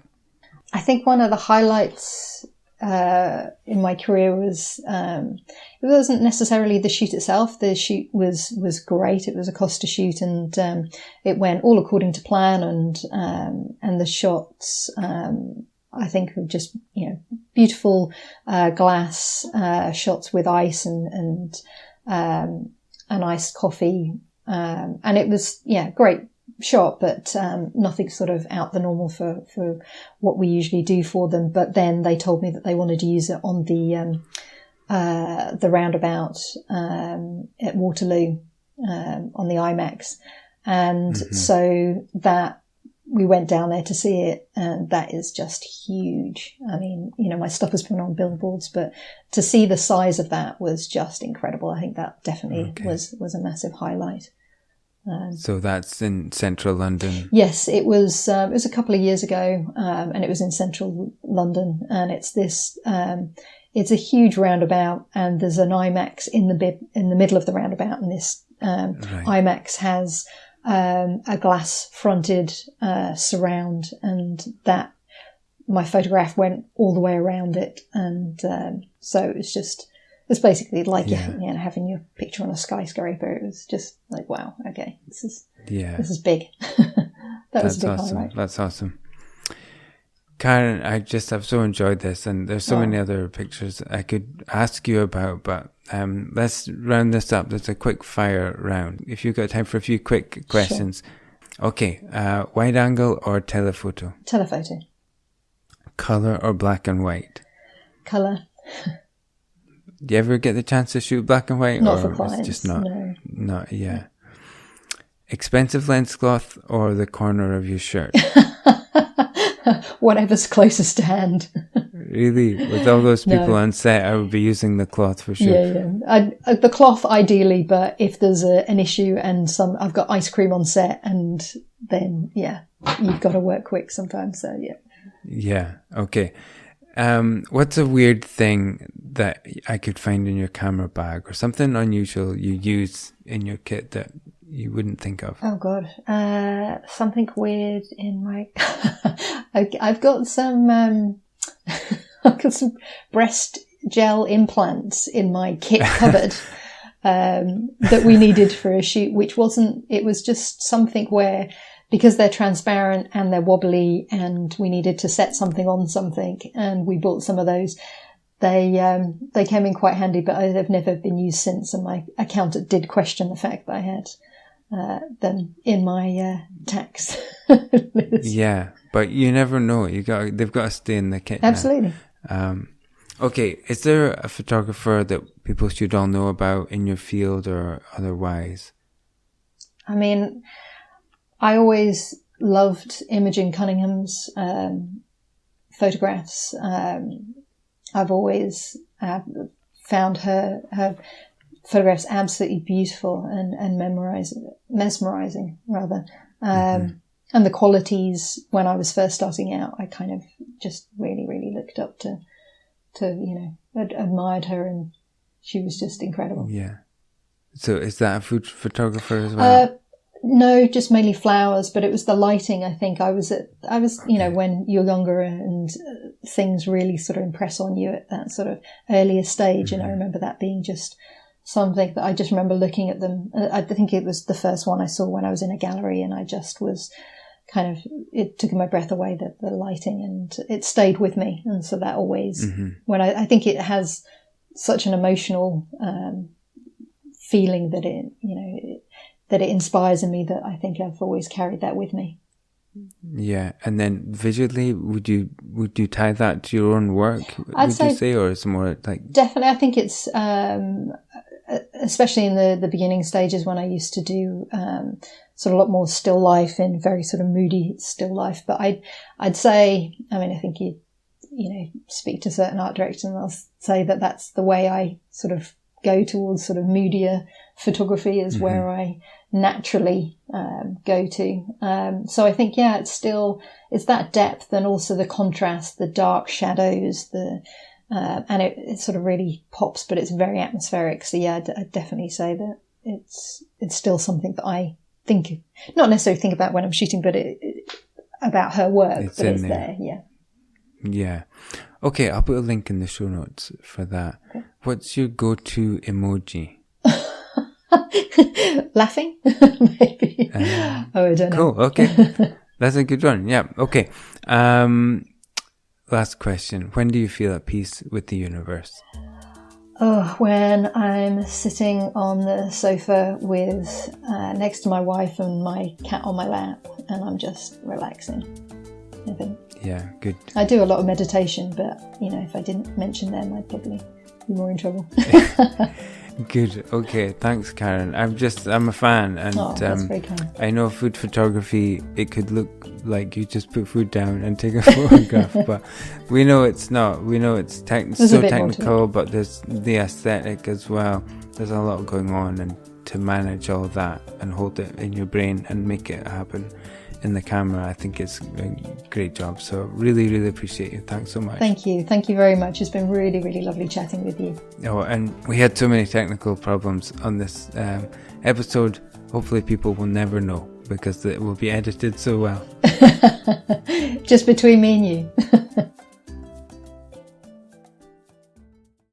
I think one of the highlights in my career was, it wasn't necessarily the shoot itself. The shoot was great. It was a Costa shoot, and it went all according to plan, and the shots, I think were just, beautiful, glass, shots with ice and iced coffee. And it was, great shot, but nothing sort of out the normal for what we usually do for them. But then they told me that they wanted to use it on the roundabout at Waterloo on the IMAX, and so that we went down there to see it, and that is just huge. I mean, my stuff has been on billboards, but to see the size of that was just incredible. I think that definitely was a massive highlight. So that's in central London. Yes, it was a couple of years ago, and it was in central London, and it's this. It's a huge roundabout, and there's an IMAX in the middle of the roundabout, and this IMAX has a glass-fronted surround, and that my photograph went all the way around it, and so it's basically like having your picture on a skyscraper. It was just like, wow, okay, this is big. That's a big awesome. highlight. That's awesome. Karen, I've so enjoyed this, and there's so many other pictures I could ask you about, but let's round this up. There's a quick fire round. If you've got time for a few quick questions. Sure. Okay, wide angle or telephoto? Telephoto. Color or black and white? Color. Do you ever get the chance to shoot black and white? Not for clients, just no. Not, yeah. Expensive lens cloth or the corner of your shirt? Whatever's closest to hand. Really? With all those people on set, I would be using the cloth for sure. Yeah. The cloth ideally, but if there's an issue and I've got ice cream on set, and then, you've got to work quick sometimes, so yeah. Yeah, okay. What's a weird thing that I could find in your camera bag, or something unusual you use in your kit that you wouldn't think of? Oh God, something weird in my. I've got some. I've got some breast gel implants in my kit cupboard that we needed for a shoot, which wasn't. It was just something where, because they're transparent and they're wobbly, and we needed to set something on something, and we bought some of those. They came in quite handy, but they've never been used since, and my accountant did question the fact that I had them in my tax list. Yeah, but you never know. They've got to stay in the kit. Absolutely. Okay, is there a photographer that people should all know about in your field or otherwise? I mean, I always loved Imogen Cunningham's photographs. I've always found her photographs absolutely beautiful and mesmerizing rather. And the qualities when I was first starting out, I kind of just really, really looked up to admired her, and she was just incredible. Yeah. So is that a food photographer as well? No, just mainly flowers, but it was the lighting. I think I was, when you're younger and things really sort of impress on you at that sort of earlier stage. Mm-hmm. And I remember that being just something that I just remember looking at them. I think it was the first one I saw when I was in a gallery, and I just was it took my breath away, the lighting, and it stayed with me. And so that always, when I think it has such an emotional, feeling that that it inspires in me, that I think I've always carried that with me. Yeah, and then visually, would you tie that to your own work? Would you say, or is it more like? Definitely, I think it's especially in the beginning stages when I used to do sort of a lot more still life and very sort of moody still life. But I'd say, I think you speak to certain art directors and they'll say that that's the way I sort of go towards sort of moodier photography, is where I naturally go to. So I think, it's that depth, and also the contrast, the dark shadows, and it sort of really pops, but it's very atmospheric. So I'd definitely say that it's still something that I think, not necessarily think about when I'm shooting, but about her work, it's there. Yeah. Yeah. Okay, I'll put a link in the show notes for that. Okay. What's your go-to emoji? Laughing? Maybe. I don't know. Cool, okay. That's a good one. Yeah, okay. Last question. When do you feel at peace with the universe? Oh, when I'm sitting on the sofa with next to my wife and my cat on my lap, and I'm just relaxing, I think. Yeah, good. I do a lot of meditation, but, if I didn't mention them, I'd probably be more in trouble. Good. Okay. Thanks, Karen. I'm a fan, and that's very kind. I know food photography, it could look like you just put food down and take a photograph, but we know it's not. We know it's so technical, but there's the aesthetic as well. There's a lot going on, and to manage all that and hold it in your brain and make it happen in the camera, I think it's a great job. So really, really appreciate you. Thanks so much. Thank you very much. It's been really, really lovely chatting with you. Oh, and we had so many technical problems on this episode. Hopefully people will never know because it will be edited so well. Just between me and you.